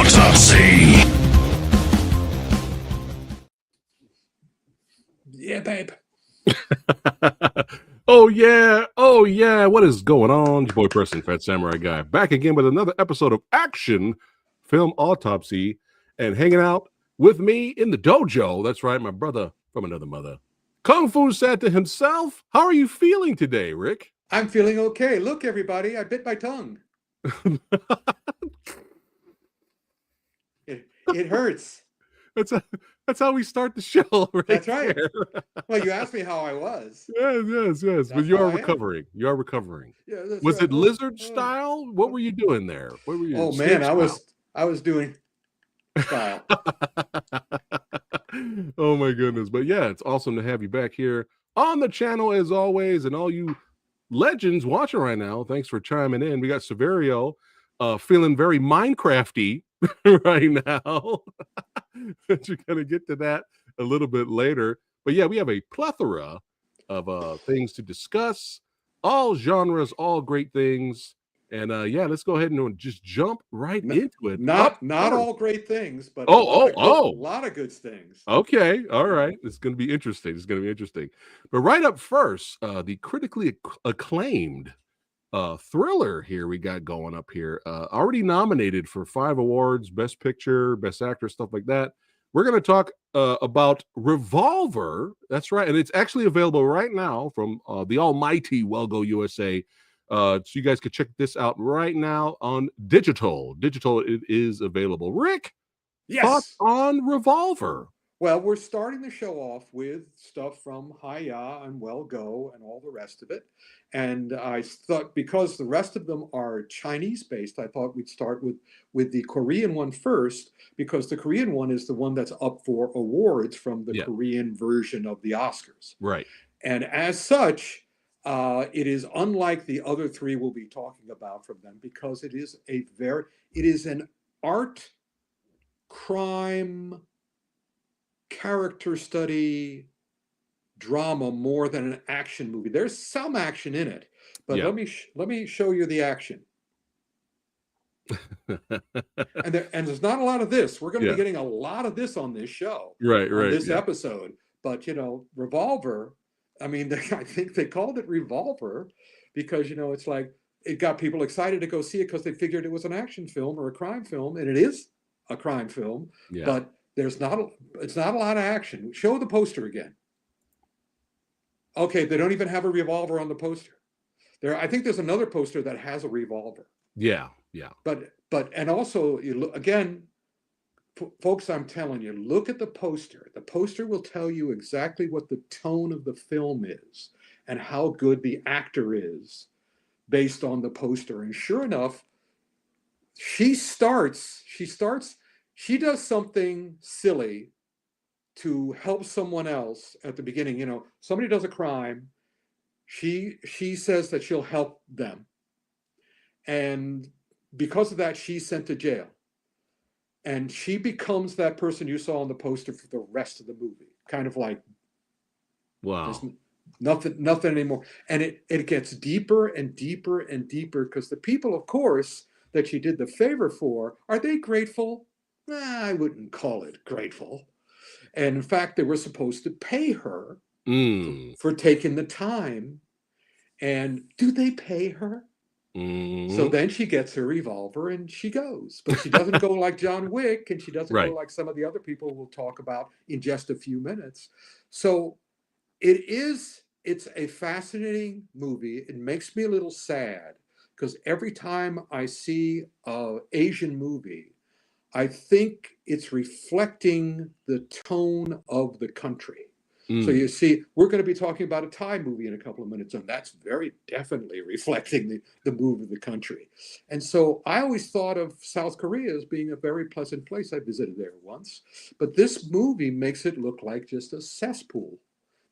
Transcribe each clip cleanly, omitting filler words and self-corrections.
Autopsy. Yeah, babe. Oh yeah. What is going on? Your boy person, PhatSamuraiGuy, back again with another episode of Action Film Autopsy, and hanging out with me in the dojo. That's right, my brother from another mother, Kung Fu Santa himself. How are you feeling today, Rick? I'm feeling okay. Look, everybody, I bit my tongue. It hurts. That's how we start the show, right? That's right. there. Well, you asked me how I was. Yes. That's But you how are I am. recovering. You are recovering. Yeah, that's Was right. it lizard style? What were you doing there? What were you? Oh man, I was doing style. Oh my goodness. But yeah, it's awesome to have you back here on the channel as always, and all you legends watching right now, thanks for chiming in. We got Severio feeling very Minecrafty right now. But you're gonna get to that a little bit later. But yeah, we have a plethora of things to discuss, all genres, all great things. And yeah, let's go ahead and just jump right into it. Not all great things, but a lot of good things. Okay, all right. It's going to be interesting. But right up first, the critically acclaimed thriller here we got going up here, already nominated for 5 awards: Best Picture, Best Actor, stuff like that. We're going to talk about Revolver. That's right, and it's actually available right now from the almighty Wellgo USA. So you guys can check this out right now on digital. It is available. Rick, Yes. thoughts on Revolver? Well, we're starting the show off with stuff from Hi-Yah and Well Go and all the rest of it. And I thought, because the rest of them are Chinese-based, I thought we'd start with the Korean one first, because the Korean one is the one that's up for awards from the Korean version of the Oscars. Right. And as such, it is unlike the other three we'll be talking about from them, because it is an art crime character study drama more than an action movie. There's some action in it, but let me show you the action. and there's not a lot of this. We're going to be getting a lot of this on this show, right, this episode. But Revolver, I mean, I think they called it Revolver because it's like it got people excited to go see it because they figured it was an action film or a crime film, and it is a crime film. But it's not a lot of action. Show the poster again. Okay, they don't even have a revolver on the poster. I think there's another poster that has a revolver. Yeah. But and also, again, folks, I'm telling you, look at the poster. The poster will tell you exactly what the tone of the film is and how good the actor is based on the poster. And sure enough, she does something silly to help someone else at the beginning. Somebody does a crime. She says that she'll help them. And because of that, she's sent to jail. And she becomes that person you saw on the poster for the rest of the movie. Kind of like, wow, nothing anymore. And it gets deeper and deeper and deeper, because the people, of course, that she did the favor for, are they grateful? I wouldn't call it grateful. And in fact, they were supposed to pay her for taking the time. And do they pay her? So then she gets her revolver and she goes. But she doesn't go like John Wick, and she doesn't go like some of the other people we'll talk about in just a few minutes. So it's a fascinating movie. It makes me a little sad, because every time I see an Asian movie, I think it's reflecting the tone of the country. So you see, we're going to be talking about a Thai movie in a couple of minutes, and that's very definitely reflecting the mood of the country. And so I always thought of South Korea as being a very pleasant place. I visited there once. But this movie makes it look like just a cesspool.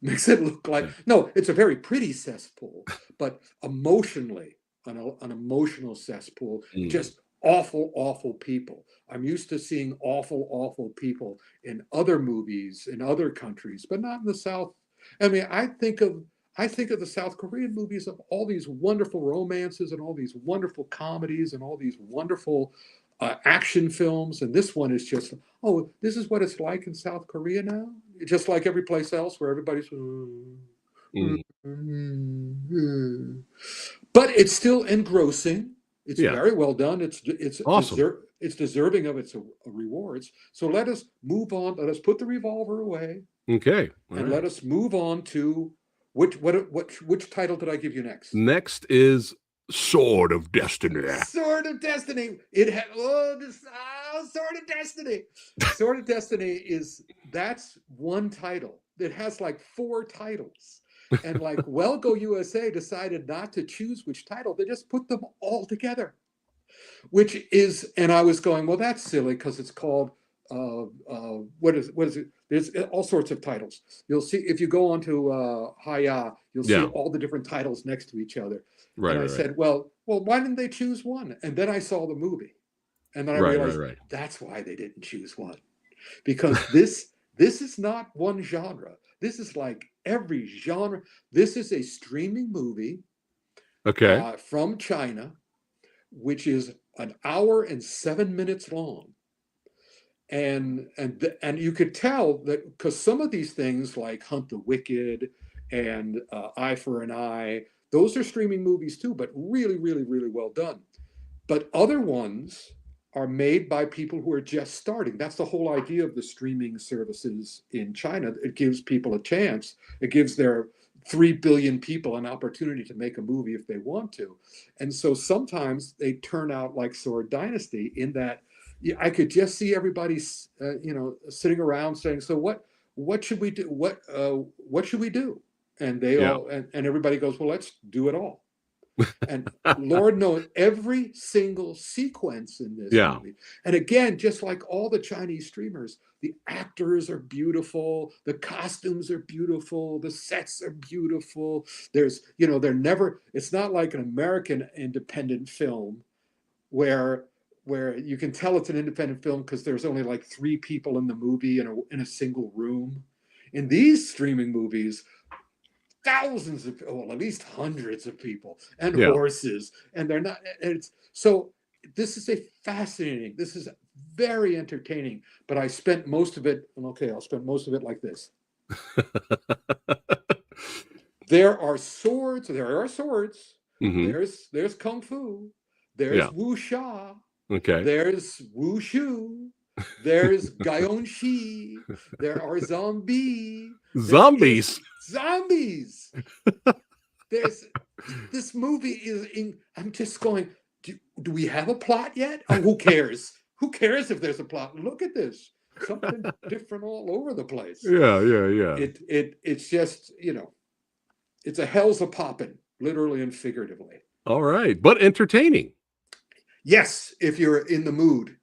Makes it look like, no, it's a very pretty cesspool, but emotionally, an emotional cesspool, just awful people. I'm used to seeing awful people in other movies in other countries, but not in the South. I mean, I think of the South Korean movies of all these wonderful romances and all these wonderful comedies and all these wonderful action films, and this one is just, oh, this is what it's like in South Korea now, just like every place else where everybody's. But it's still engrossing. It's Yeah. very well done. It's Awesome. it's deserving of its rewards. So let us move on. Let us put the revolver away, Okay. All and right. let us move on to which title did I give you next? Next is Sword of Destiny. Sword of Destiny. It had Sword of Destiny. Sword of Destiny that's one title. It has like 4 titles. And like Go USA decided not to choose which title. They just put them all together. And I was going, well, that's silly because it's called what is it? There's all sorts of titles. You'll see if you go onto Hi-Yah, you'll see all the different titles next to each other. Right. And I said, well, why didn't they choose one? And then I saw the movie, and then I realized that's why they didn't choose one, because this is not one genre. This is like every genre. This is a streaming movie, from China, which is an hour and 7 minutes long. And you could tell that because some of these things like Hunt the Wicked and Eye for an Eye, those are streaming movies too, but really, really, really well done. But other ones are made by people who are just starting. That's the whole idea of the streaming services in China. It gives people a chance. It gives their 3 billion people an opportunity to make a movie if they want to. And so sometimes they turn out like Sword Dynasty in that I could just see everybody, sitting around saying, so what should we do? What should we do? And they all, and everybody goes, well, let's do it all. And Lord knows every single sequence in this movie. And again, just like all the Chinese streamers, the actors are beautiful, the costumes are beautiful, the sets are beautiful. There's, it's not like an American independent film where you can tell it's an independent film because there's only like 3 people in the movie in a single room. In these streaming movies, thousands of, at least hundreds of people and horses, and they're not. So this is very entertaining. But I spent most of it. I'll spend most of it like this. There are swords. Mm-hmm. There's kung fu. There's wuxia. Okay. There's wushu. There's gaionshi. There are zombies. Zombies. This movie is. I'm just going. Do we have a plot yet? Oh, who cares? Who cares if there's a plot? Look at this. Something different all over the place. Yeah. It's just, it's a hell's a poppin', literally and figuratively. All right, but entertaining. Yes, if you're in the mood.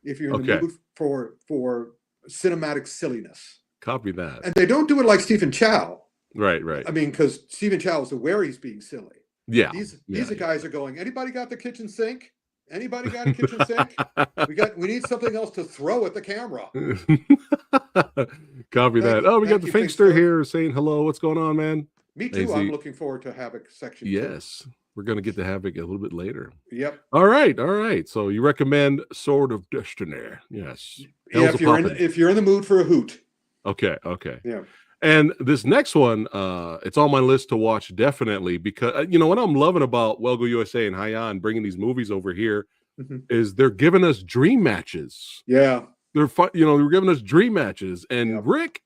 If you're in the mood for cinematic silliness. Copy that. And they don't do it like Stephen Chow. Right. I mean, because Stephen Chow is aware he's being silly. Yeah. These guys are going, anybody got the kitchen sink? Anybody got a kitchen sink? We need something else to throw at the camera. Copy that. Oh, we got the Finkster here saying hello. What's going on, man? Me too. I'm looking forward to Havoc section 2. Yes. We're going to get to Havoc a little bit later. Yep. All right. So you recommend Sword of Destiny? Yes. Yeah, if you're in the mood for a hoot. Okay. Yeah. And this next one, it's on my list to watch definitely because what I'm loving about Go USA and Hi-Yah and bringing these movies over here is they're giving us dream matches. Yeah. They're giving us dream matches. And Rick,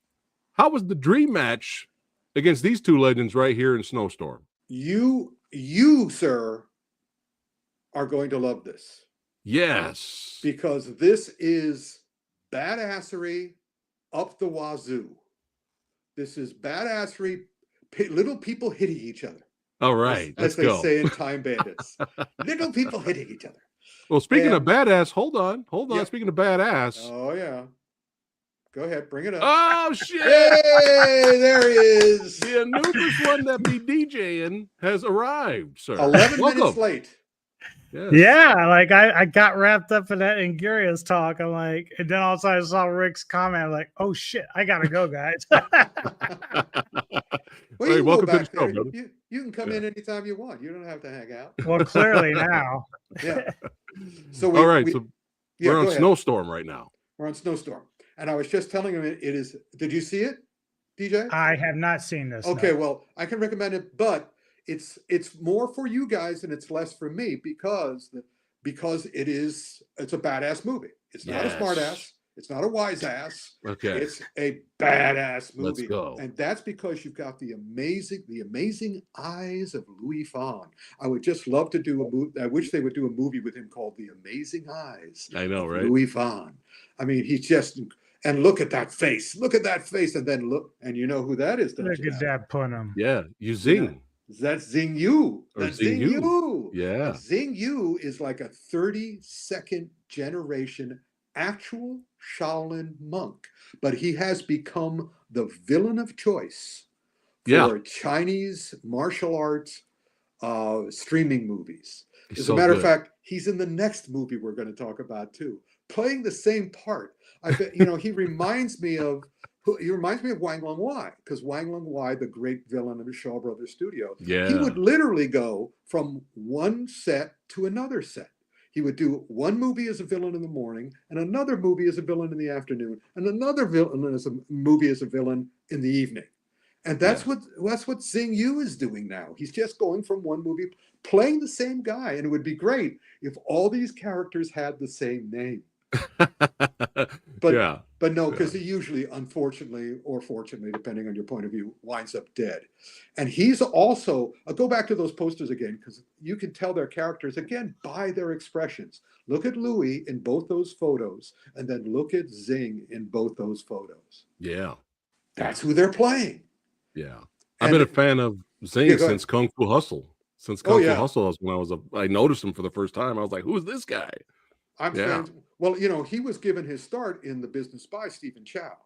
how was the dream match against these 2 legends right here in Snowstorm? You, sir, are going to love this. Yes. Because this is badassery up the wazoo. This is badassery, little people hitting each other. All right. As they say in Time Bandits. Little people hitting each other. Well, speaking of badass, hold on. Yeah. Speaking of badass. Oh, yeah. Go ahead, bring it up. Oh, shit. Hey, there he is. The Anubis one that be DJing has arrived, sir. 11 minutes late. Yes. Yeah, like I got wrapped up in that Inguria's talk. I'm like, and then all of a sudden I saw Rick's comment. I'm like, oh shit, I gotta go, guys. Well, you welcome to the show, brother. You can come in anytime you want. You don't have to hang out. Well, clearly now. Yeah. So all right. So Yeah, We're on go ahead. Snowstorm right now. We're on Snowstorm. And I was just telling him it is. Did you see it, DJ? I have not seen this. Okay, no. well, I can recommend it, but it's more for you guys and it's less for me because it's a badass movie. It's not a smart ass. It's not a wise ass. Okay. It's a badass movie. Let's go. And that's because you've got the amazing eyes of Louis Fon. I would just love to do a movie. I wish they would do a movie with him called The Amazing Eyes. I know, of right? Louis Fon. I mean, he's just, and look at that face. Look at that face. And then look, and you know who that is, don't Look you? at that put him. Yeah, you zing. That's Xing Yu. Or That's Xing Xing Yu. Yu. Yeah. And Xing Yu is like a 32nd generation actual Shaolin monk, but he has become the villain of choice for Chinese martial arts streaming movies. He's As so a matter of good. fact, he's in the next movie we're going to talk about too, playing the same part. I bet he reminds me of Wang Lung Wai, because Wang Lung Wai, the great villain of the Shaw Brothers studio, he would literally go from one set to another set. He would do one movie as a villain in the morning, and another movie as a villain in the afternoon, and another villain as a movie as a villain in the evening. And that's what Xing Yu is doing now. He's just going from one movie, playing the same guy, and it would be great if all these characters had the same name. But no, because he usually, unfortunately or fortunately, depending on your point of view, winds up dead. And he's also, I'll go back to those posters again, because you can tell their characters again by their expressions. Look at Louis in both those photos, and then look at Xing in both those photos. Yeah. That's who they're playing. Yeah. I've been a fan of Xing since Kung Fu Hustle. Since Kung Fu Hustle was when I noticed him for the first time. I was like, who's this guy? Well, he was given his start in The Business by Stephen Chow.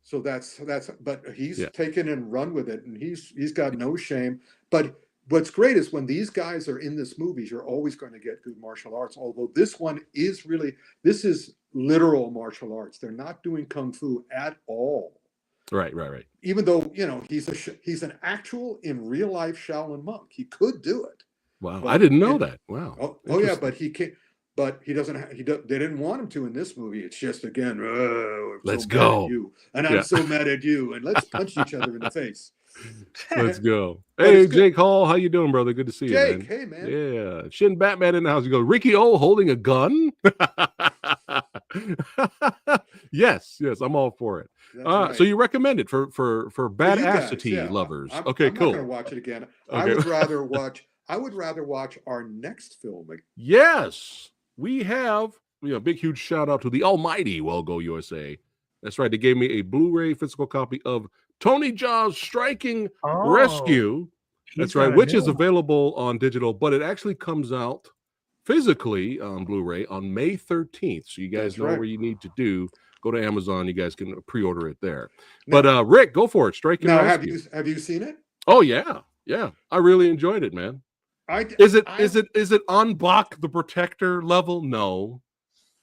So but he's taken and run with it, and he's got no shame. But what's great is when these guys are in this movie, you're always going to get good martial arts. Although this one is this is literal martial arts. They're not doing Kung Fu at all. Right. Even though, he's an actual in real life Shaolin monk. He could do it. Wow. I didn't know that. Wow. Oh yeah, but he can't. But he doesn't. They didn't want him to in this movie. It's just again, let's go. You, and I'm so mad at you, and let's punch each other in the face. Let's go. Hey, Jake Hall, how you doing, brother? Good to see you, man. Jake, hey man. Yeah, Shin Batman in the house. You go, Ricky O holding a gun. yes, I'm all for it. Right. So you recommend it for badassity lovers? Okay, cool. I'm not gonna watch it again. Okay. I would rather watch our next film. Yes. We have, big, huge shout out to the almighty Well Go USA. That's right. They gave me a Blu-ray physical copy of Tony Jaa's Striking Rescue. That's right, which is available on digital, but it actually comes out physically on Blu-ray on May 13th. So you guys know where you need to do. Go to Amazon. You guys can pre-order it there. Now, but Rick, go for it. Striking Rescue. Have you seen it? Oh yeah. I really enjoyed it, man. Is it on Bach the Protector level? No,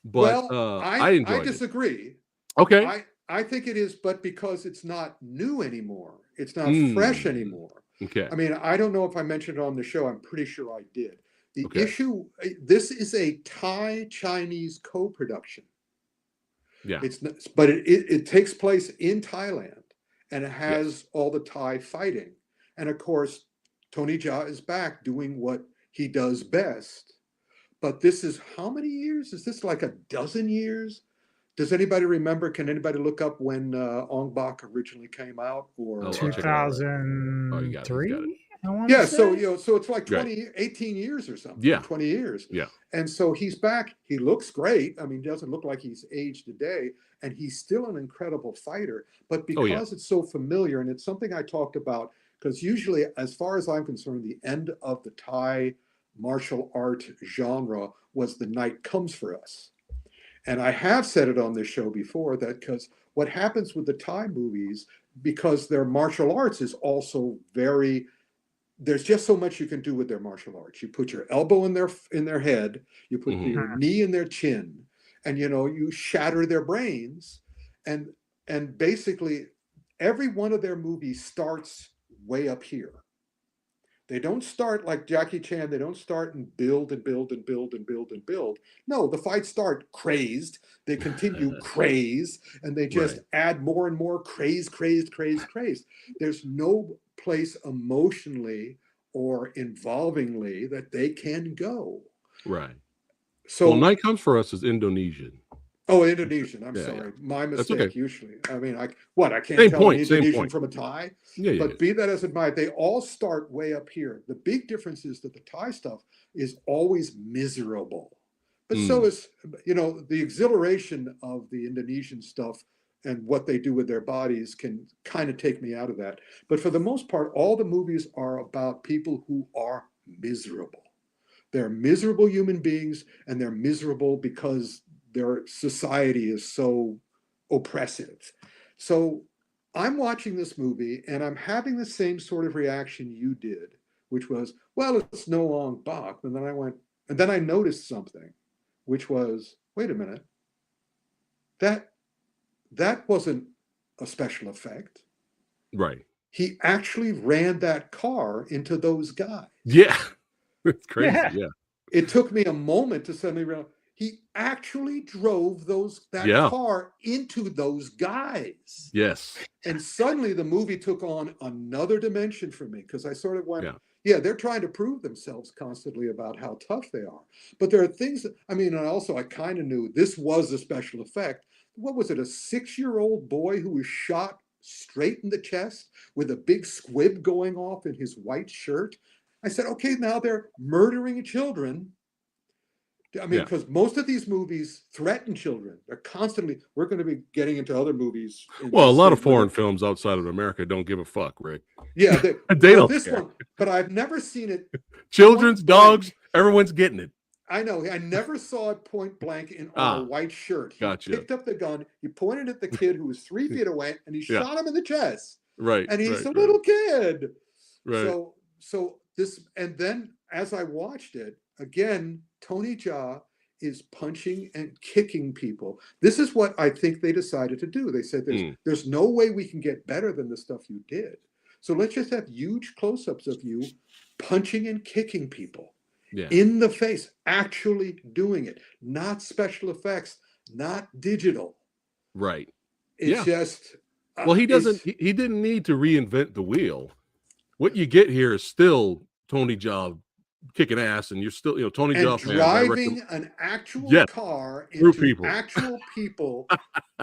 but I enjoyed it. I disagree. Okay, I think it is, but because it's not new anymore, it's not fresh anymore. Okay, I mean, I don't know if I mentioned it on the show. I'm pretty sure I did. The issue. This is a Thai-Chinese co-production. Yeah, but it takes place in Thailand, and it has all the Thai fighting, and of course, Tony Jaa is back doing what he does best. But this is how many years? Is this like a dozen years? Does anybody remember? Can anybody look up when Ong Bak originally came out? Or 2003? Yeah, so it's like 18 years or something. Yeah. 20 years. Yeah. And so he's back. He looks great. I mean, he doesn't look like he's aged a day, and he's still an incredible fighter. But because it's so familiar, and it's something I talked about, because usually, as far as I'm concerned, the end of the Thai martial art genre was The Night Comes for Us. And I have said it on this show before that because what happens with the Thai movies, because their martial arts is also there's just so much you can do with their martial arts. You put your elbow in their head, you put your knee in their chin, and you shatter their brains. And basically every one of their movies starts way up here. They don't start like Jackie Chan. They don't start and build and build and build and build and build. No, the fights start crazed. They continue craze, and they just add more and more craze. There's no place emotionally or involvingly that they can go. Right. So well, Night Comes for Us is Indonesian. Oh, Indonesian. I'm Yeah, sorry. yeah. My That's mistake, okay. usually. I mean, I can't Same tell point, an same Indonesian point. from a Thai. Yeah, But be that as it might, they all start way up here. The big difference is that the Thai stuff is always miserable. But so is, the exhilaration of the Indonesian stuff and what they do with their bodies can kind of take me out of that. But for the most part, all the movies are about people who are miserable. They're miserable human beings, and they're miserable because their society is so oppressive. So I'm watching this movie and I'm having the same sort of reaction you did, which was, well, it's No Long Bach. And then I noticed something, which was, wait a minute, that wasn't a special effect. Right. He actually ran that car into those guys. Yeah. It's crazy. Yeah. It took me a moment to suddenly realize he actually drove that car into those guys. Yes. And suddenly the movie took on another dimension for me, because I sort of went, they're trying to prove themselves constantly about how tough they are. But there are things that, and also I kind of knew this was a special effect. What was it? A 6-year-old boy who was shot straight in the chest with a big squib going off in his white shirt. I said, okay, now they're murdering children. Because most of these movies threaten children. They're constantly, we're going to be getting into other movies. Well, a lot of foreign films outside of America don't give a fuck, Rick. Yeah. They don't this care. one, but I've never seen it. Children's, dogs, everyone's getting it. I know. I never saw it point blank on a white shirt. He picked up the gun. He pointed at the kid who was 3 feet away, and he shot him in the chest. Right. And he's a little kid. Right. So this, and then as I watched it again, Tony Jaa is punching and kicking people. This is what I think they decided to do. They said, there's no way we can get better than the stuff you did. So let's just have huge close-ups of you punching and kicking people in the face, actually doing it, not special effects, not digital. Right. It's just... well, he didn't need to reinvent the wheel. What you get here is still Tony Jaa kicking ass, and you're still, Tony Jaa driving an actual car into actual people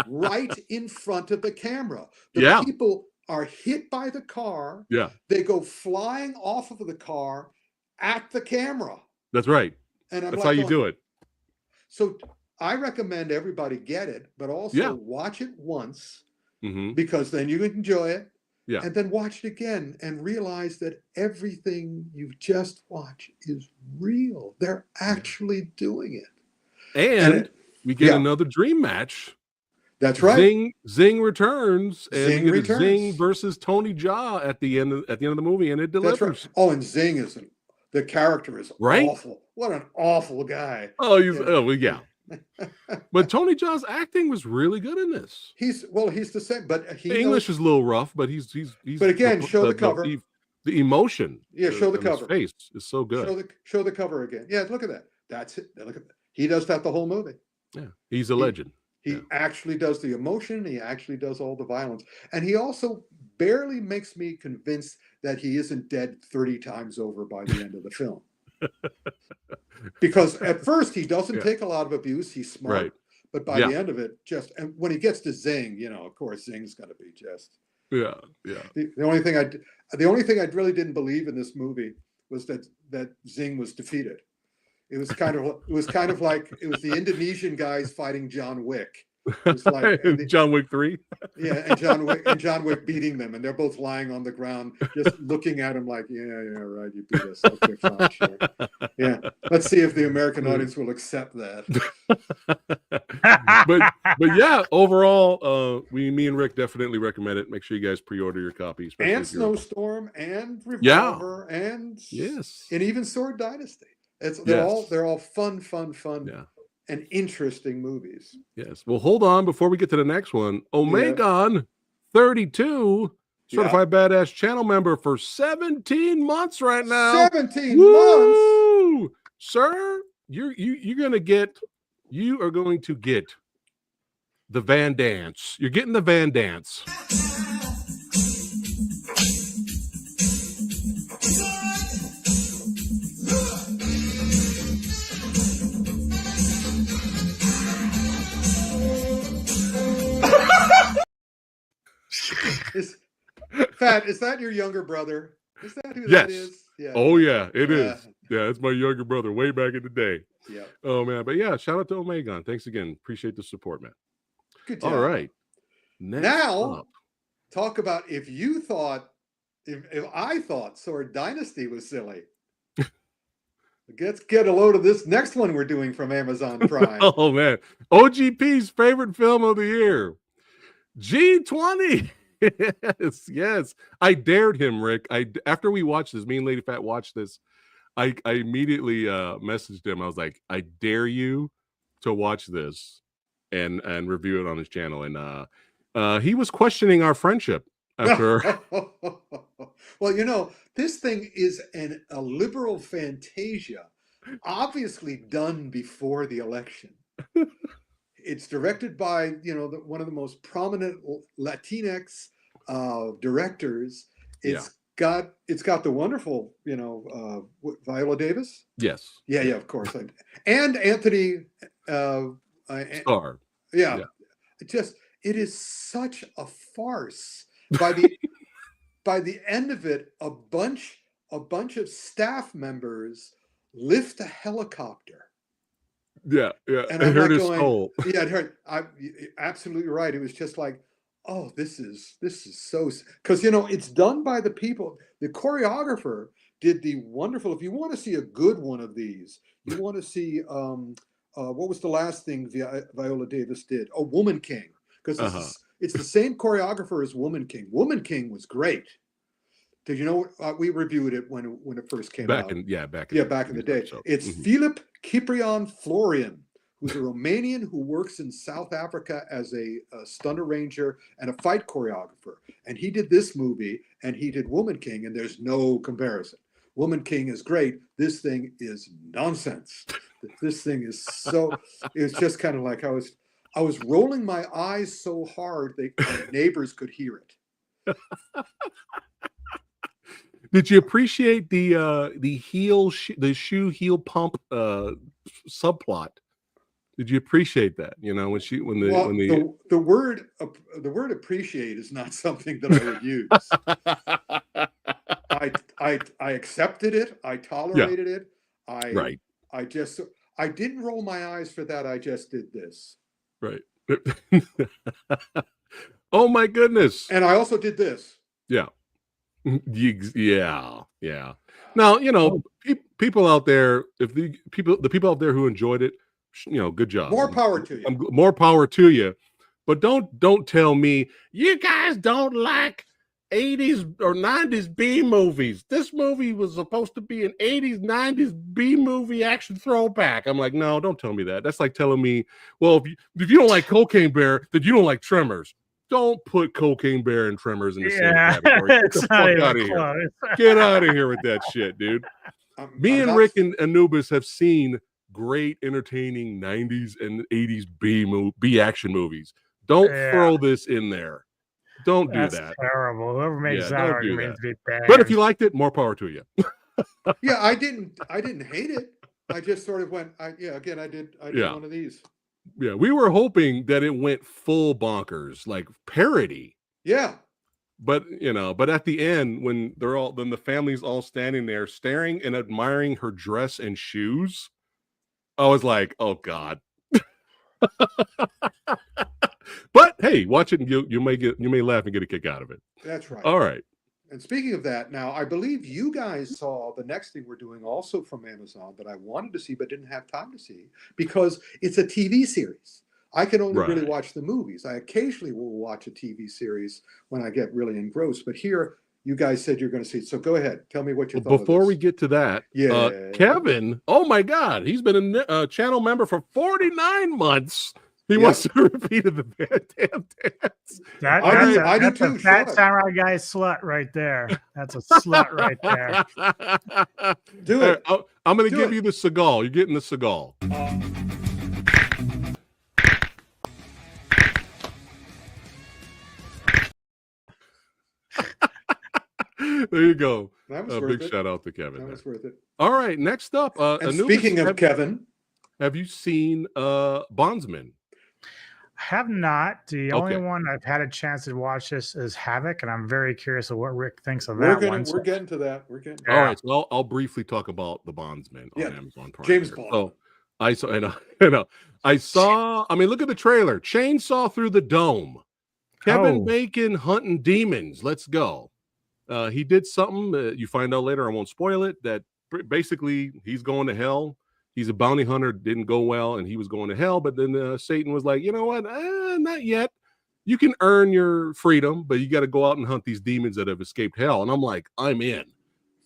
right in front of the camera. The people are hit by the car. Yeah. They go flying off of the car at the camera. That's right. And that's how you do it. So I recommend everybody get it, but also watch it once, because then you can enjoy it. Yeah. And then watch it again and realize that everything you've just watched is real. They're actually doing it. And we get another dream match. That's right. Zing returns, and we get Zing versus Tony Jaa at the end of the movie, and it delivers. That's right. Oh, and Zing the character is awful. What an awful guy. Oh, But Tony Jaa's acting was really good in this. He's the same, but the English is a little rough, but he's but again, show the cover. The emotion. Yeah, show the cover. His face is so good. Show the cover again. Yeah, look at that. That's it. Look at that. He does that the whole movie. Yeah, he's a legend. He actually does the emotion. He actually does all the violence, and he also barely makes me convinced that he isn't dead 30 times over by the end of the film. Because at first he doesn't take a lot of abuse. He's smart, but by the end of it, and when he gets to Zing, of course, Zing's going to be just The only thing I really didn't believe in this movie was that Zing was defeated. It was kind of like it was the Indonesian guys fighting John Wick. It was like John Wick 3. Yeah, and John Wick beating them, and they're both lying on the ground, just looking at him like, yeah, right, you beat us. Okay, fine, sure. Yeah, let's see if the American audience will accept that. but yeah, overall, me and Rick definitely recommend it. Make sure you guys pre-order your copy, and Snowstorm, and Revolver, and even Sword Dynasty. They're all fun. Yeah. And interesting movies. Yes. Well, hold on before we get to the next one. Omegon 32 Certified Badass channel member for 17 months right now. 17 months. Sir, you are going to get the Van Dance. You're getting the Van Dance. Phat, is that your younger brother? Is that who Yes. that is? Yeah. Oh yeah, it is. Yeah, it's my younger brother way back in the day. Yeah. Oh man, but yeah, shout out to Omegon. Thanks again. Appreciate the support, man. Good job. All right. Next now, up. talk about if I thought Sword Dynasty was silly. Let's get a load of this next one we're doing from Amazon Prime. Oh man, OGP's favorite film of the year, G20. yes. I dared him, Rick. After we watched this, me and Lady Phat watched this. I immediately messaged him. I was like, I dare you to watch this and review it on his channel. And he was questioning our friendship after. Well, you know, this thing is a liberal fantasia, obviously done before the election. It's directed by, you know, one of the most prominent Latinx directors. It's got the wonderful, you know, Viola Davis. Yes. Yeah, of course. And Anthony Starr. Yeah. It is such a farce. By the end of it, a bunch of staff members lift a helicopter. Yeah. And I I'm heard like his soul. Yeah, I heard. Absolutely right. It was just like, oh, this is so, because you know it's done by the people. The choreographer did the wonderful. If you want to see a good one of these, you want to see what was the last thing Viola Davis did? Oh, Woman King, because it's the same choreographer as Woman King. Woman King was great. Did you know we reviewed it when it first came out? Back in the day. So, it's Philip Ciprian Florian, who's a Romanian who works in South Africa as a stunt arranger and a fight choreographer. And he did this movie and he did Woman King, and there's no comparison. Woman King is great. This thing is nonsense. This thing is so. It's just kind of like I was rolling my eyes so hard my neighbors could hear it. Did you appreciate the shoe heel pump subplot? Did you appreciate that? You know, the word appreciate is not something that I would use. I accepted it. I tolerated it. I didn't roll my eyes for that. I just did this. Right. Oh my goodness. And I also did this. Yeah. Yeah. Now, you know, people out there, the people out there who enjoyed it, you know, good job. More power to you. More power to you. But don't tell me you guys don't like 80s or 90s B movies. This movie was supposed to be an 80s, 90s B movie action throwback. I'm like, no, don't tell me that. That's like telling me, well, if you don't like Cocaine Bear, then you don't like Tremors. Don't put Cocaine Bear and Tremors in the same category. Get the fuck out of here. Get out of here with that shit, dude. Me and Rick and Anubis have seen great, entertaining 90s and 80s B action movies. Don't throw this in there. Don't do that. Terrible. Whoever makes that argument to be bad. But if you liked it, more power to you. Yeah, I didn't hate it. I just sort of went, I did one of these. Yeah, we were hoping that it went full bonkers, like parody. Yeah. But at the end, when the family's all standing there staring and admiring her dress and shoes, I was like, oh God. But hey, watch it and you may laugh and get a kick out of it. That's right. All right. And speaking of that, now I believe you guys saw the next thing we're doing also from Amazon that I wanted to see but didn't have time to see because it's a TV series. I can only really watch the movies. I occasionally will watch a TV series when I get really engrossed. But here, you guys said you're going to see it. So go ahead. Tell me what you thought. Before we get to that, Kevin, oh my God, he's been a channel member for 49 months. He Yep. wants to repeat the damn dance. That's a fat samurai guy slut right there. That's a slut right there. Do it. I'm going to Do give it. you the Seagal. You're getting the Seagal. There you go. That was A worth big it. shout out to Kevin. That there. was worth it. All right, next up. And Anubis, speaking of Kevin, have you seen Bondsman? Have not. The only Okay. one I've had a chance to watch this is Havoc, and I'm very curious of what Rick thinks of we're that one. we're getting to that. We're getting. All right, so I'll briefly talk about the Bondsman on Amazon Prime. James here. Bond. So I saw, I saw. I mean, look at the trailer. Chainsaw through the dome. Kevin Bacon hunting demons. Let's go. He did something. You find out later. I won't spoil it. That basically he's going to hell. He's a bounty hunter. Didn't go well, and he was going to hell. But then Satan was like, you know what? Not yet. You can earn your freedom, but you got to go out and hunt these demons that have escaped hell. And I'm like, I'm in.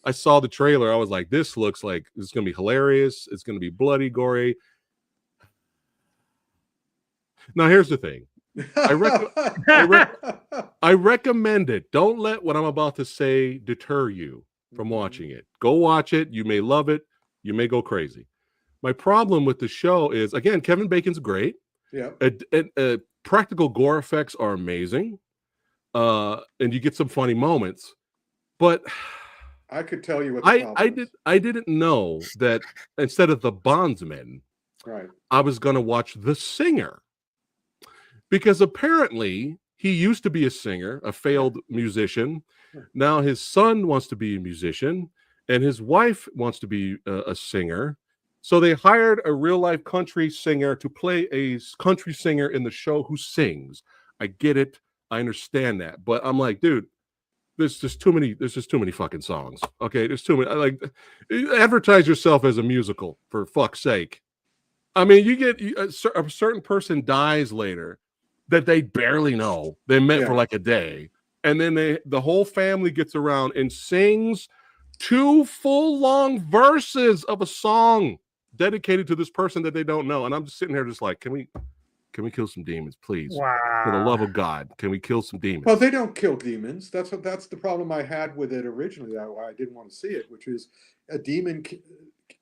I saw the trailer. I was like, this looks like it's going to be hilarious. It's going to be bloody, gory. Now, here's the thing. I recommend it. Don't let what I'm about to say deter you from watching it. Go watch it. You may love it. You may go crazy. My problem with the show is, again, Kevin Bacon's great. Yeah. Practical gore effects are amazing. And you get some funny moments. But I could tell you what the problem is. I didn't know that instead of the Bondsmen, right, I was going to watch The Singer. Because apparently he used to be a singer, a failed musician. Now his son wants to be a musician, and his wife wants to be a singer. So they hired a real-life country singer to play a country singer in the show who sings. I get it. I understand that. But I'm like, dude, there's just too many fucking songs. Okay, there's too many. Advertise yourself as a musical, for fuck's sake. I mean, you get a certain person dies later that they barely know. They met for like a day. And then the whole family gets around and sings 2 full long verses of a song dedicated to this person that they don't know. And I'm just sitting here just like, can we kill some demons, please? Wow. For the love of God, can we kill some demons? Well, they don't kill demons. That's the problem I had with it originally. That why I didn't want to see it, which is a demon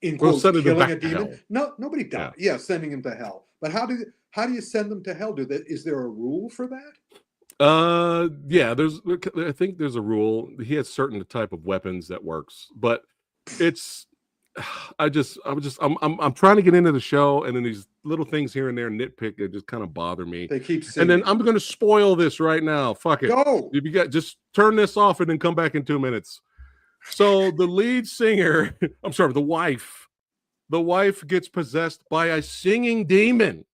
in quotes killing a demon. No, nobody died. Yeah, sending him to hell. But how do you send them to hell? Is there a rule for that? Yeah, I think there's a rule. He has certain type of weapons that works, but it's I'm trying to get into the show, and then these little things here and there nitpick that just kind of bother me. They keep singing. And then I'm going to spoil this right now. Fuck it. Go. If you just turn this off and then come back in 2 minutes. So the lead singer, the wife gets possessed by a singing demon.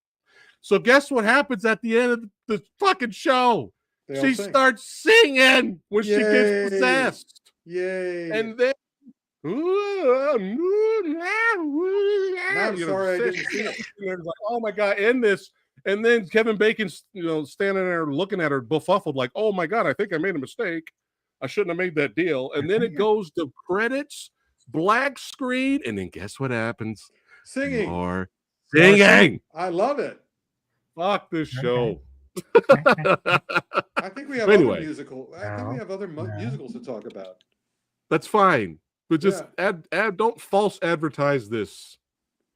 So guess what happens at the end of the fucking show? She starts singing when she gets possessed. Yay. And then I'm sorry I didn't see it. Like, oh my God, end this. And then Kevin Bacon's standing there looking at her befuddled, like, oh my God, I think I made a mistake. I shouldn't have made that deal. And then it goes to credits, black screen, and then guess what happens? Singing. More singing. I love it. Fuck this show. I think we have other musicals. I think we have other musicals to talk about. That's fine. But just don't false advertise this,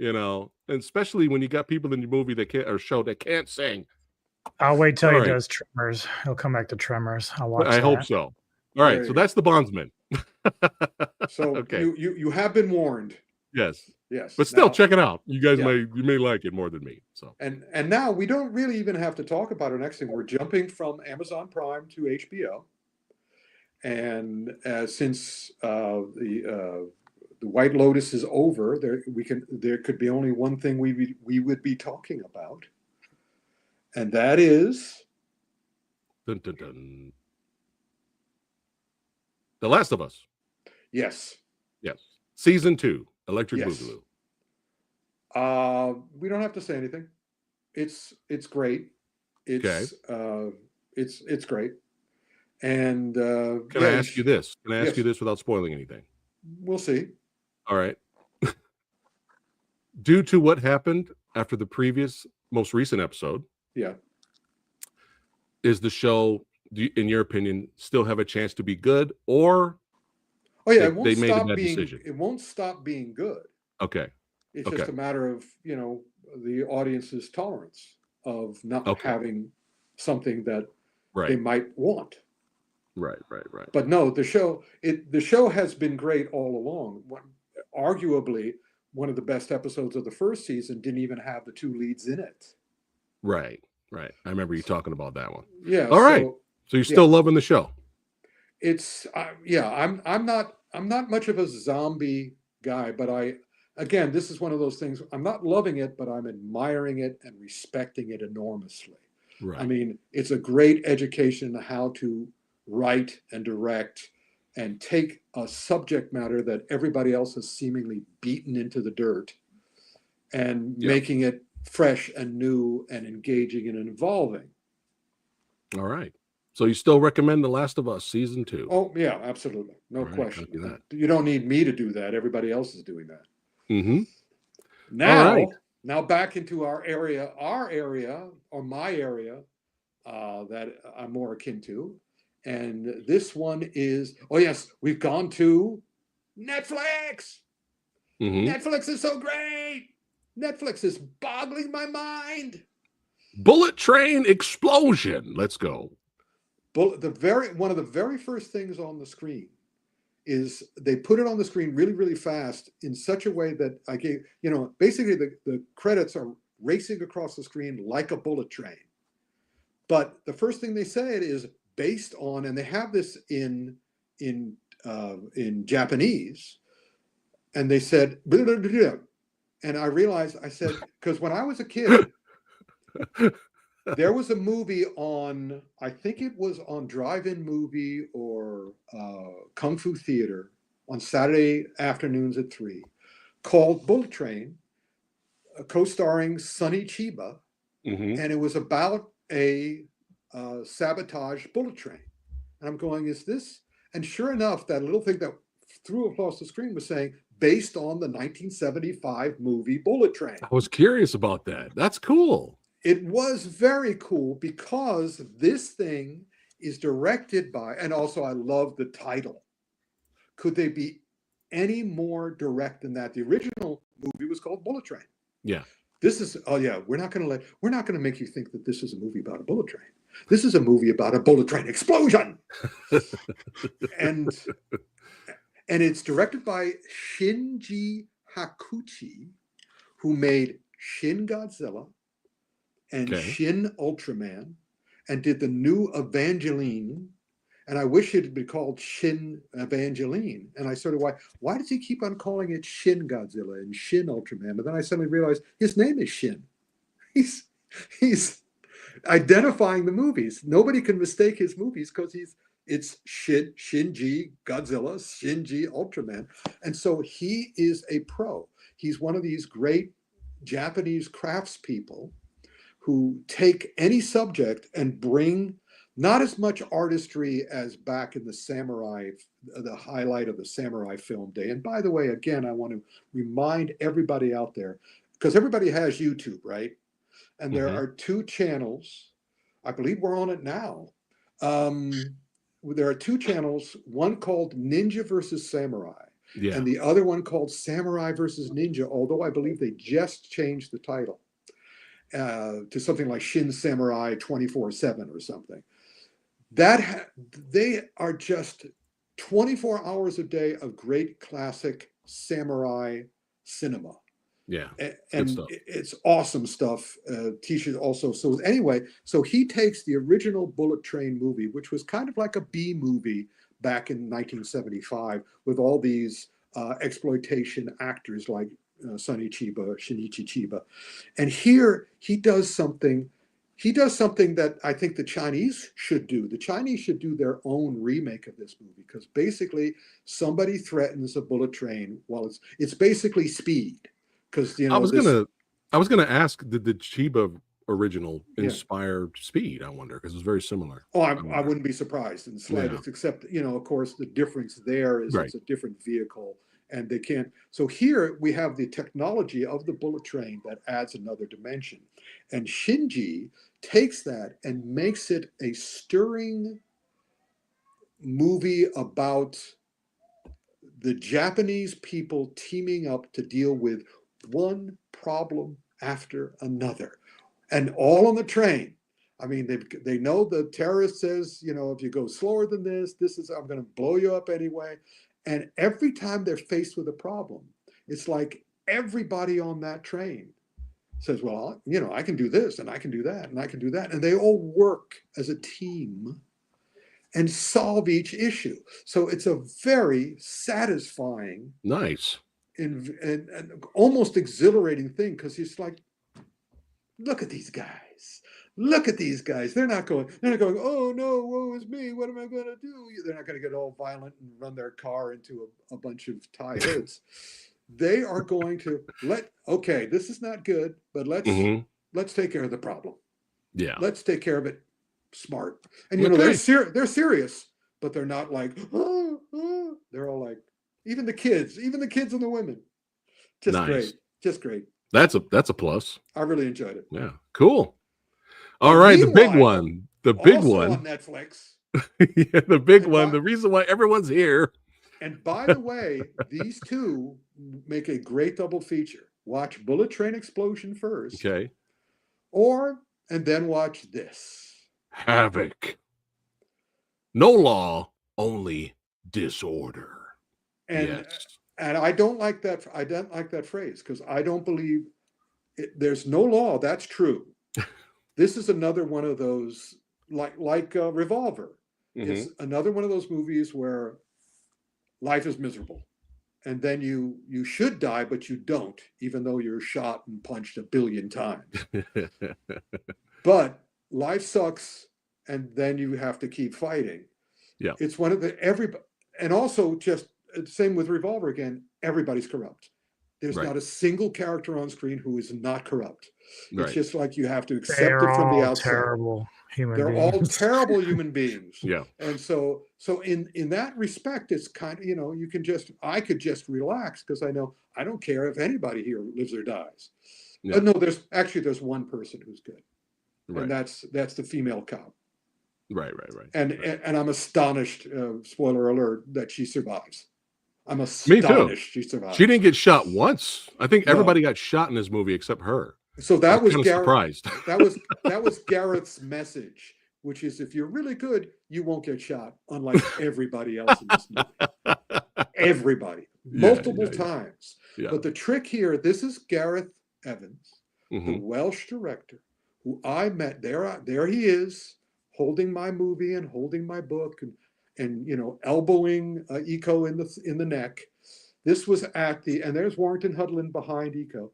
and especially when you got people in your movie that can't sing. I'll wait till he does Tremors. He'll come back to Tremors. I'll watch I hope so. All right, so that's the Bondsman. So you have been warned. Yes. Yes. But still, check it out. You guys may like it more than me. So and now we don't really even have to talk about our next thing. We're jumping from Amazon Prime to HBO. And since the White Lotus is over, there could be only one thing we would be talking about, and that is dun, dun, dun. The Last of Us. Yes. Season 2, Electric Boogaloo. We don't have to say anything. It's great. It's great. And can I ask you this? Can I ask you this without spoiling anything? We'll see. All right. Due to what happened after the previous most recent episode. Yeah. Is the show, in your opinion, still have a chance to be good, or Oh yeah, they made a bad decision? It won't stop being good. Okay. It's just a matter of, the audience's tolerance of not having something that they might want. Right. But no, the show has been great all along. Arguably, one of the best episodes of the first season didn't even have the two leads in it. Right. I remember you talking about that one. Yeah. All right. So you're still loving the show? It's I'm not much of a zombie guy, but again, this is one of those things. I'm not loving it, but I'm admiring it and respecting it enormously. Right. I mean, it's a great education on how to write and direct and take a subject matter that everybody else has seemingly beaten into the dirt and making it fresh and new and engaging and involving. All right. So you still recommend The Last of Us season 2? Oh yeah, absolutely. No question. You don't need me to do that. Everybody else is doing that. Mm-hmm. Now back into our area, or my area, that I'm more akin to. And this one is, we've gone to Netflix. Mm-hmm. Netflix is so great. Netflix is boggling my mind. Bullet train explosion. Let's go. One of the very first things on the screen is they put it on the screen really, really fast in such a way that basically the credits are racing across the screen like a bullet train. But the first thing they said is based on, and they have this in Japanese, and they said, and I realized, I said, because when I was a kid, there was a movie on, I think it was on Drive-In Movie or Kung Fu Theater on Saturday afternoons at 3, called Bullet Train, co-starring Sonny Chiba, and it was about a sabotage bullet train. And I'm going, is this? And sure enough, that little thing that threw across the screen was saying, based on the 1975 movie Bullet Train. I was curious about that. That's cool. It was very cool because this thing is directed by, and also I love the title. Could they be any more direct than that? The original movie was called Bullet Train. Yeah. This is, we're not going to make you think that this is a movie about a bullet train. This is a movie about a bullet train explosion. and it's directed by Shinji Hakuchi, who made Shin Godzilla and Shin Ultraman, and did the new Evangeline. And I wish it had been called Shin Evangeline. And I sort of, why does he keep on calling it Shin Godzilla and Shin Ultraman? But then I suddenly realized his name is Shin. He's identifying the movies. Nobody can mistake his movies because it's Shinji Godzilla, Shinji Ultraman. And so he is a pro. He's one of these great Japanese craftspeople who take any subject and bring not as much artistry as back in the highlight of the samurai film day. And by the way, again, I want to remind everybody out there, because everybody has YouTube, right? And there are 2 channels. I believe we're on it now. There are 2 channels, one called Ninja versus Samurai, and the other one called Samurai versus Ninja, although I believe they just changed the title to something like Shin Samurai 24/7 or something. They are just 24 hours a day of great classic samurai cinema. Yeah. And it's awesome stuff. Tisha also. So anyway, so he takes the original Bullet Train movie, which was kind of like a B movie back in 1975 with all these exploitation actors like Sonny Chiba, Shinichi Chiba. And here he does something that I think the Chinese should do. The Chinese should do their own remake of this movie, because basically somebody threatens a bullet train while it's basically Speed. Because I was gonna ask, did the Chiba original inspire Speed? I wonder, because it's very similar. Oh, I wouldn't be surprised in the slightest, except of course the difference there is it's a different vehicle. And they can't. So here we have the technology of the bullet train that adds another dimension. And Shinji takes that and makes it a stirring movie about the Japanese people teaming up to deal with one problem after another, and all on the train. I mean, they know the terrorist says, you know, if you go slower than this, I'm going to blow you up anyway. And every time they're faced with a problem, it's like everybody on that train says, well, you know, I can do this and I can do that and I can do that. And they all work as a team and solve each issue. So it's a very satisfying, Nice. and almost exhilarating thing, because it's like, look at these guys. Look at these guys. They're not going, oh no, woe is me. What am I going to do? They're not going to get all violent and run their car into a bunch of Thai hoods. They are going to okay, this is not good, but let's take care of the problem. Yeah. Let's take care of it smart. And you know, they're serious, but they're not like, they're all like, even the kids and the women. Just nice. Great. Just great. That's a plus. I really enjoyed it. Yeah. Cool. All right, the big one. The big one on Netflix. Yeah, the big one. The reason why everyone's here. And by the way, these two make a great double feature. Watch Bullet Train Explosion first. Okay. And then watch this. Havoc. No law, only disorder. And yes. And I don't like that. I don't like that phrase, because I don't believe there's no law. That's true. This is another one of those, like Revolver. It's another one of those movies where life is miserable, and then you should die, but you don't, even though you're shot and punched 1 billion times. But life sucks, and then you have to keep fighting. Yeah, it's one of the and also just same with Revolver again. Everybody's corrupt. There's not a single character on screen who is not corrupt. It's just like you have to accept it from the outside. Terrible human They're beings. all terrible human beings. Yeah. And so in that respect, it's kind of, you know, I could just relax, because I know I don't care if anybody here lives or dies. Yeah. No, there's one person who's good. Right. And that's the female cop. Right. And I'm astonished, spoiler alert, that she survives. I'm astonished. Me too. She survived. She didn't get shot once. I think everybody got shot in this movie except her. So that was surprised. that was Gareth's message, which is, if you're really good, you won't get shot, unlike everybody else in this movie. Everybody, multiple times. Yeah. But the trick here, this is Gareth Evans, the Welsh director, who I met. There he is, holding my movie and holding my book, and you know, elbowing Eco in the neck. This was at and there's Warrington huddling behind Eco.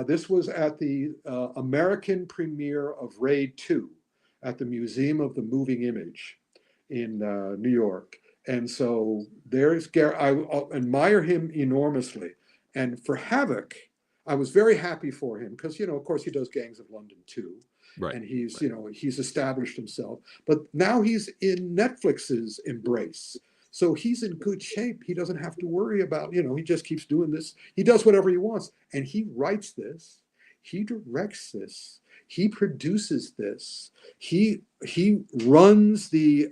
This was at the American premiere of Raid 2 at the Museum of the Moving Image in New York. And so there's Gareth. I admire him enormously. And for Havoc, I was very happy for him, because, you know, of course, he does Gangs of London too. Right. And he's, you know, he's established himself. But now he's in Netflix's embrace. So he's in good shape. He doesn't have to worry about, you know, he just keeps doing this. He does whatever he wants. And he writes this. He directs this. He produces this. He runs the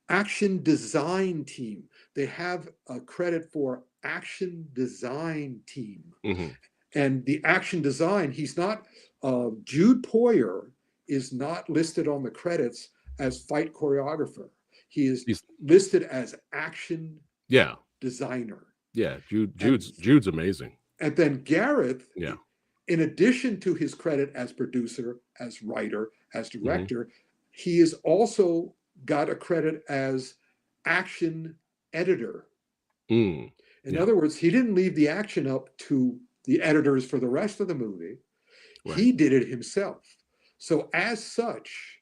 action design team. They have a credit for action design team. And the action design, he's not, Jude Poyer is not listed on the credits as fight choreographer. He's listed as action designer. Yeah, Jude's amazing. And then Gareth, in addition to his credit as producer, as writer, as director, he has also got a credit as action editor. In other words, he didn't leave the action up to the editors for the rest of the movie. He did it himself. So as such,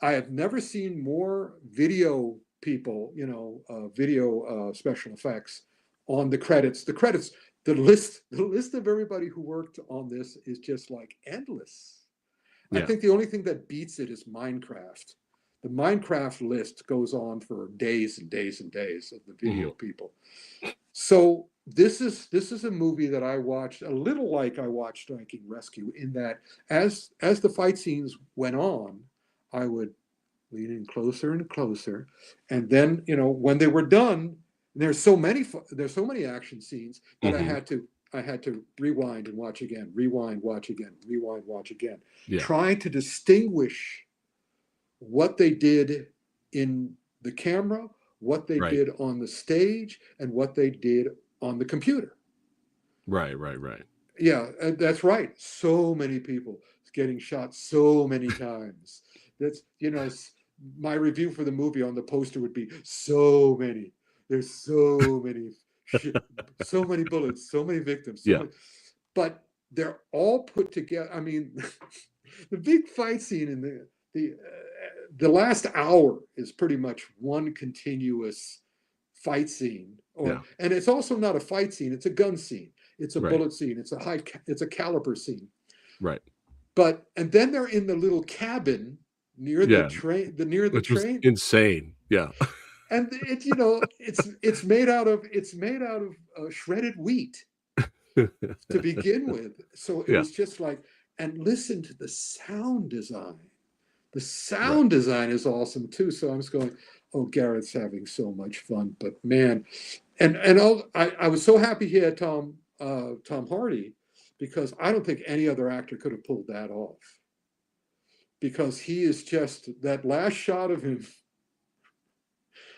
I have never seen more video people, you know, video special effects on the credits. The list of everybody who worked on this is just like endless. I think the only thing that beats it is Minecraft. the Minecraft list goes on for days and days and days of the video people. So this is a movie that I watched a little like I watched Striking Rescue, in that as the fight scenes went on, I would lean in closer and closer, and then when they were done, there's so many action scenes that I had to rewind and watch again, rewind, watch again, rewind, watch again, trying to distinguish what they did in the camera, what they did on the stage, and what they did on the computer. Right. Yeah, that's right. So many people getting shot so many times. That's, my review for the movie on the poster would be so many. There's so many, so many bullets, so many victims. But they're all put together. I mean, the big fight scene in the last hour is pretty much one continuous fight scene. And it's also not a fight scene. It's a gun scene. It's a bullet scene. It's a caliber scene. Right. And then they're in the little cabin near the train, which was insane. Yeah. And it's made out of shredded wheat to begin with. So it was just like, and listen to the sound design. The sound design is awesome too. So I'm just going, oh, Garrett's having so much fun. But man, and I was so happy he had Tom Hardy, because I don't think any other actor could have pulled that off. Because he is just, that last shot of him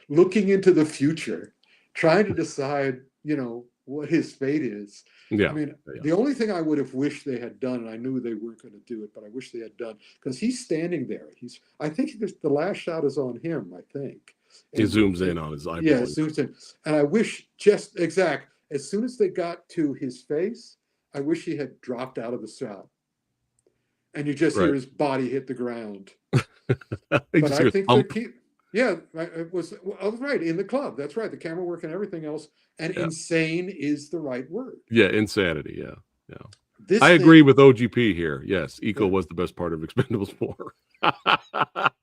looking into the future, trying to decide, what his fate is. I mean, the only thing I would have wished they had done, and I knew they weren't going to do it, but I wish they had done, because he's standing there. I think the last shot is on him, I think. He zooms in on his eyeball. Yeah, it zooms in. And I wish as soon as they got to his face, I wish he had dropped out of the shot. And you just hear his body hit the ground. But I think it was right in the club. That's right. The camera work and everything else. And insane is the right word. Yeah, insanity. Yeah. I agree with OGP here. Yes, Eco was the best part of Expendables 4.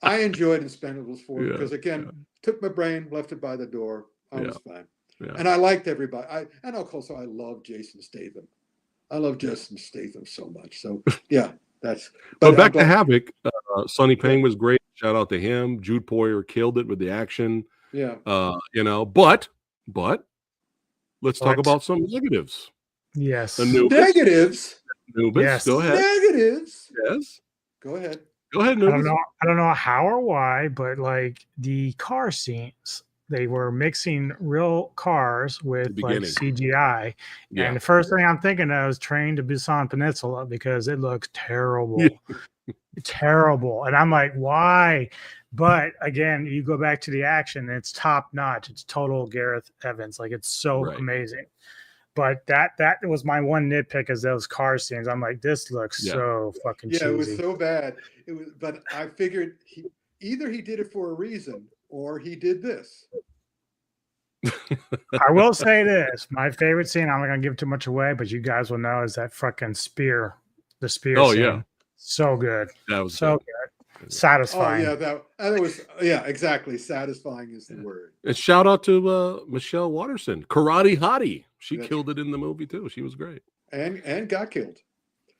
I enjoyed Expendables 4 because, again, took my brain, left it by the door. I was fine. Yeah. And I liked everybody. And also, I love Jason Statham. I love Jason Statham so much. So, yeah. But back to Havoc. Sonny Payne was great. Shout out to him. Jude Poyer killed it with the action. Yeah. But let's talk about some negatives. Yes. Negatives. Anubis, yes. Go ahead. Negatives. Yes. Go ahead. Go ahead, Anubis. I don't know how or why, but like the car scenes, they were mixing real cars with like CGI. Yeah. And the first thing I'm thinking of is Train to Busan Peninsula, because it looks terrible. Terrible. And I'm like, why? But again, you go back to the action, it's top notch. It's total Gareth Evans. Like, it's so amazing. But that was my one nitpick, is those car scenes. I'm like, this looks so fucking cheesy. Yeah, it was so bad. But I figured either he did it for a reason, or he did this. I will say this. My favorite scene, I'm not going to give too much away, but you guys will know, is that fucking spear. The spear scene. Yeah. So good. That was so good. Satisfying. Oh, yeah. That was, exactly. Satisfying is the word. And shout out to Michelle Watterson, Karate Hottie. She killed it in the movie, too. She was great. And got killed.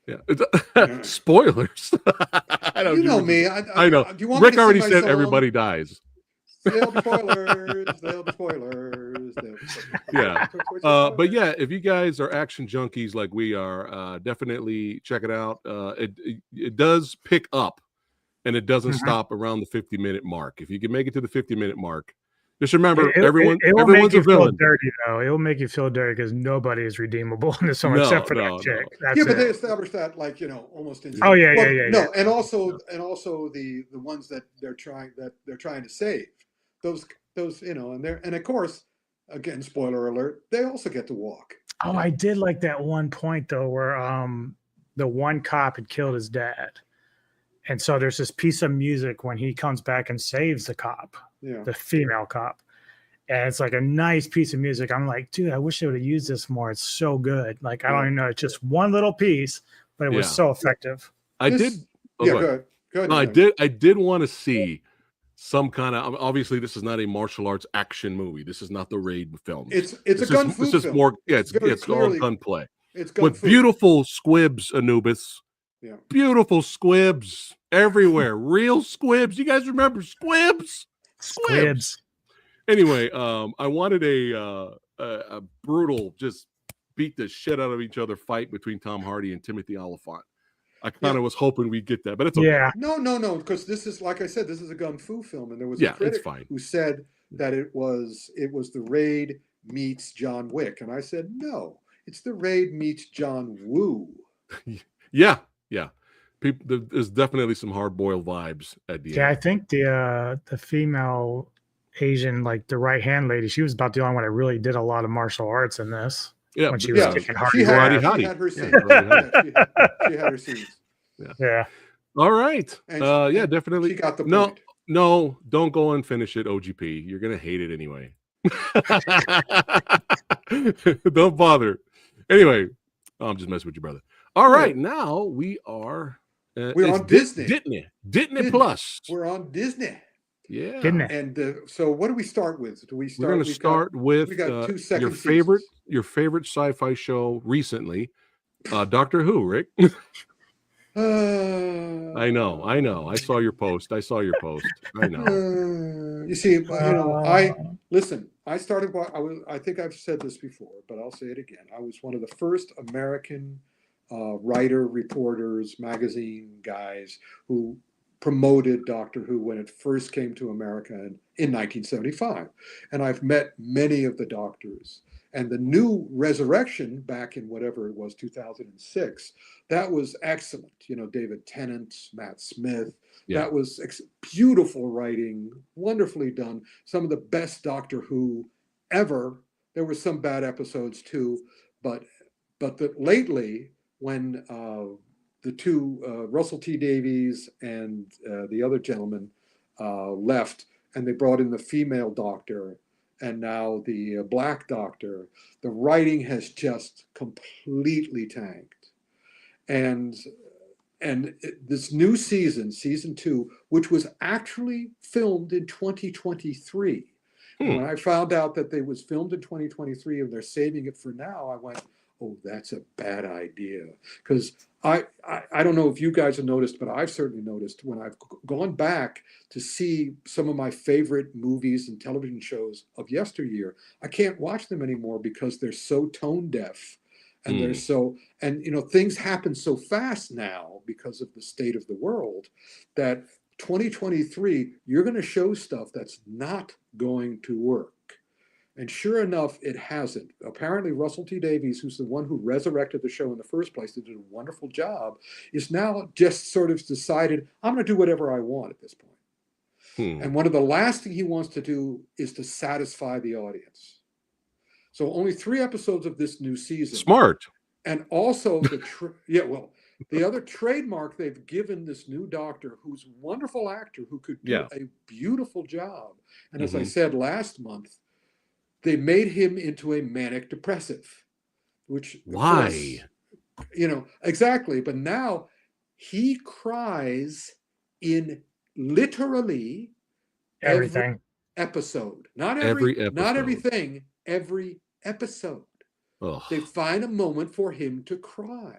Yeah. Spoilers. I don't know me. I know. Rick already said everybody dies. They'll be spoilers. Yeah. But yeah, if you guys are action junkies like we are, definitely check it out. It does pick up, and it doesn't stop around the 50-minute mark. If you can make it to the 50-minute mark, just remember, everyone's a villain. Dirty, though. It will make you feel dirty, because nobody is redeemable in this song except for that chick. No. But they established that, almost in. Oh yeah. No, and also the ones that they're trying to save. Those and of course, again, spoiler alert, they also get to walk. Oh, I did like that one point though, where the one cop had killed his dad, and so there's this piece of music when he comes back and saves the cop, the female cop, and it's like a nice piece of music. I'm like, dude, I wish they would have used this more. It's so good. Like, I don't even know, it's just one little piece, but it was so effective. Go ahead. I did want to see some kind of, obviously this is not a martial arts action movie. This is not the Raid film. It's a gun fu film. This is more, it's all gunplay. It's gun with beautiful squibs, Anubis. Yeah. Beautiful squibs everywhere. Real squibs. You guys remember squibs? Squibs. Anyway, I wanted a brutal, just beat the shit out of each other fight between Tom Hardy and Timothy Olyphant. I kind of was hoping we'd get that, but it's okay. Yeah. No, because this is, like I said, this is a gun fu film, and there was a critic who said that it was the Raid meets John Wick, and I said no, it's the Raid meets John Woo. Yeah. There's definitely some hard-boiled vibes at the end. Yeah, I think the female Asian, like the right hand lady, she was about the only one that really did a lot of martial arts in this. Yeah, when she was kicking hard. She had her scenes. She had her scenes. Yeah. All right. Yeah, definitely. She got the point. No, don't go and finish it, OGP. You're gonna hate it anyway. Don't bother. Anyway, I'm just messing with you, brother. All right, now we are. We're on Disney. Disney Plus. We're on Disney. Yeah. And so what do we start with? Do we start? We're going to start with your favorite sci-fi show recently, Doctor Who, Rick. I know. I saw your post. I know. You see, I started. I think I've said this before, but I'll say it again. I was one of the first American writer, reporters, magazine guys who promoted Doctor Who when it first came to America in 1975. And I've met many of the doctors. And the new resurrection back in whatever it was, 2006, that was excellent. You know, David Tennant, Matt Smith. Yeah. That was beautiful writing, wonderfully done. Some of the best Doctor Who ever. There were some bad episodes too, but lately, when the two, Russell T. Davies and the other gentleman left, and they brought in the female doctor, and now the black doctor, the writing has just completely tanked. And this new season 2, which was actually filmed in 2023. When I found out that they was filmed in 2023 and they're saving it for now, I went, oh, that's a bad idea. Because I don't know if you guys have noticed, but I've certainly noticed when I've gone back to see some of my favorite movies and television shows of yesteryear, I can't watch them anymore because they're so tone deaf. And they're so, and you know, things happen so fast now because of the state of the world that 2023, you're going to show stuff that's not going to work. And sure enough, it hasn't. Apparently, Russell T. Davies, who's the one who resurrected the show in the first place, did a wonderful job, is now just sort of decided, I'm going to do whatever I want at this point. And one of the last thing he wants to do is to satisfy the audience. So only 3 episodes of this new season. Smart. And also, the other trademark they've given this new doctor, who's a wonderful actor, who could do a beautiful job. And as I said last month, they made him into a manic depressive, which why? Course, exactly. But now he cries in literally everything. Every episode. Not everything, every episode. Ugh. They find a moment for him to cry.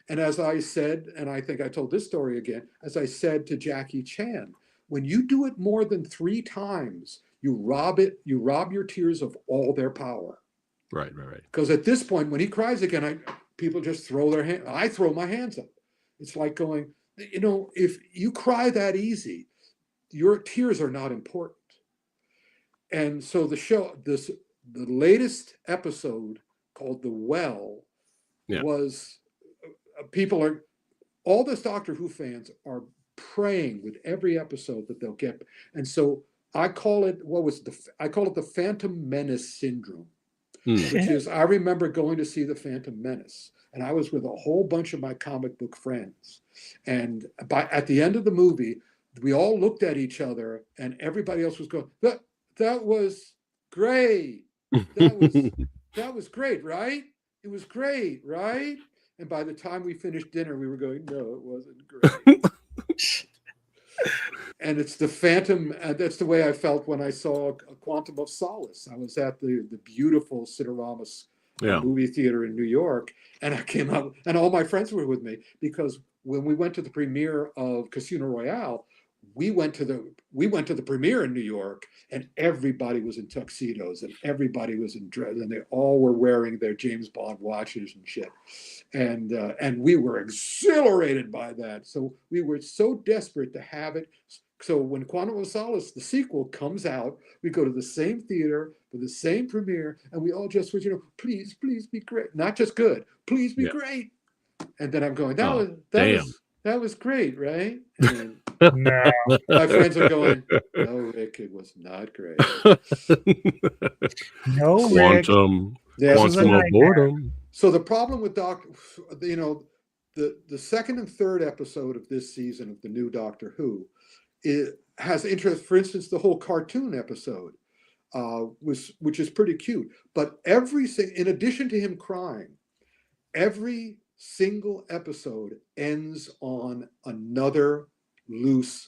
And as I said, and I think I told this story again, as I said to Jackie Chan, when you do it more than 3 times, you rob your tears of all their power. Right. Because at this point, when he cries again, people just throw their hand. I throw my hands up. It's like going, if you cry that easy, your tears are not important. And so the latest episode called The Well was, all this Doctor Who fans are praying with every episode that they'll get. And so I call it the Phantom Menace syndrome, which is, I remember going to see the Phantom Menace, and I was with a whole bunch of my comic book friends. And at the end of the movie, we all looked at each other, and everybody else was going, that was great. That was great, right? It was great, right? And by the time we finished dinner, we were going, no, it wasn't great. and it's the Phantom. That's the way I felt when I saw a Quantum of Solace. I was at the beautiful Cinerama movie theater in New York, and I came out, and all my friends were with me, because when we went to the premiere of Casino Royale, we went to the premiere in New York, and everybody was in tuxedos, and everybody was in dress, and they all were wearing their James Bond watches and shit, and we were exhilarated by that. So we were so desperate to have it. So when Quantum of Solace, the sequel, comes out, we go to the same theater for the same premiere, and we all just was, please be great, not just good, please be great. And then I'm going, that was great, right? And No. my friends are going, no, Rick, it was not great. No, Rick. Quantum of boredom. So the problem with the second and third episode of this season of the new Doctor Who, it has interest. For instance, the whole cartoon episode, which is pretty cute. But in addition to him crying, every single episode ends on another loose,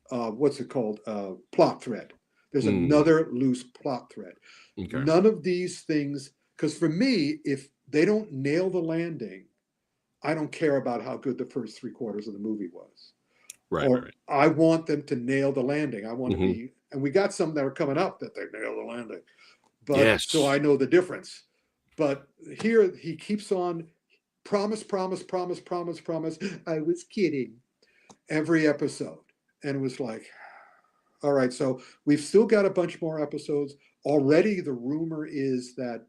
what's it called, plot thread. There's another loose plot thread. Okay. None of these things, because for me, if they don't nail the landing, I don't care about how good the first 3/4 of the movie was. Right. I want them to nail the landing. I want to be, and we got some that are coming up that they nail the landing. But so I know the difference. But here he keeps on promise. I was kidding. Every episode. And it was like, all right, so we've still got a bunch more episodes. Already the rumor is that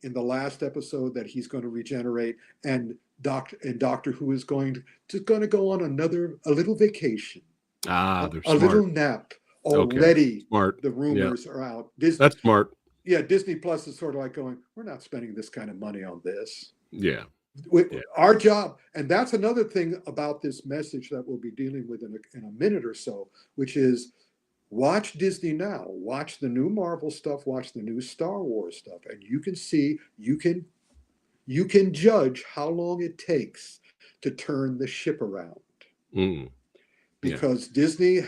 in the last episode that he's going to regenerate, and Doctor Who is going to go on a little vacation. They're a little nap. Already smart. The rumors are out. That's smart. Yeah, Disney Plus is sort of like going, we're not spending this kind of money on this. Yeah. Our job, and that's another thing about this message that we'll be dealing with in a minute or so, which is watch Disney now, watch the new Marvel stuff, watch the new Star Wars stuff, and you can see, you can judge how long it takes to turn the ship around. Because Disney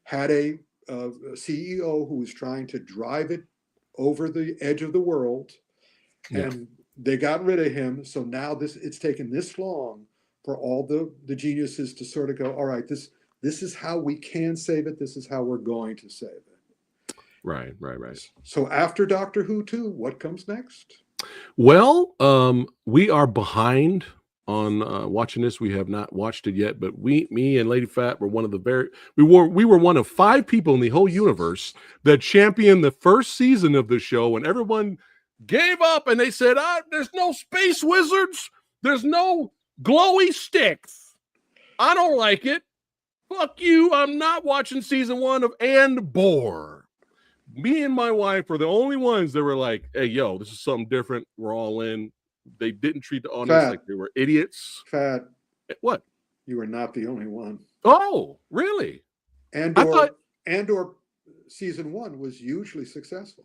had a CEO who was trying to drive it over the edge of the world, and they got rid of him. So now it's taken this long for all the geniuses to sort of go, all right, this is how we can save it. This is how we're going to save it. Right. So after Doctor Who 2, what comes next? Well, we are behind on watching this. We have not watched it yet, but me and Lady Phat were one of we were one of 5 people in the whole universe that championed the first season of the show, and everyone gave up and they said, there's no space wizards, there's no glowy sticks, I don't like it, fuck you, I'm not watching season 1 of Andor. Me and my wife were the only ones that were like, hey, yo, this is something different, we're all in. They didn't treat the audience like they were idiots. Phat, what? You were not the only one. Oh, really? Andor season 1 was hugely successful.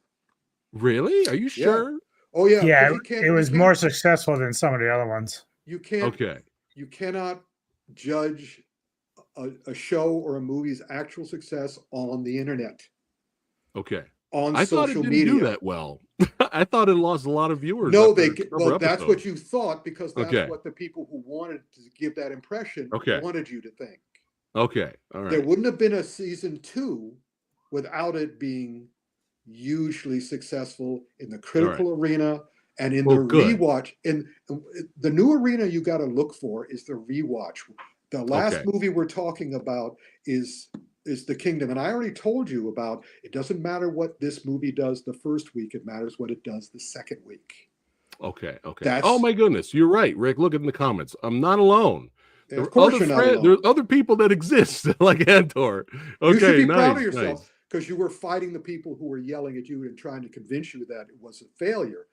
Really? Are you sure? Yeah. Oh yeah. Yeah, it was more successful than some of the other ones. You can't. Okay. You cannot judge a show or a movie's actual success on the internet. Okay. On I social thought it didn't media. do that well. I thought it lost a lot of viewers. No, that's what you thought, because that's what the people who wanted to give that impression wanted you to think. Okay. All right. There wouldn't have been a season 2 without it being hugely successful in the critical arena and in the rewatch. In the new arena you got to look for is the rewatch. The last movie we're talking about is The Kingdom, and I already told you about, it doesn't matter what this movie does the first week, it matters what it does the second week. Okay. Oh my goodness, you're right, Rick. Look in the comments. I'm not alone. Of course you're not alone. There are other people that exist like Andor. Okay, you should be proud of yourself, because you were fighting the people who were yelling at you and trying to convince you that it was a failure.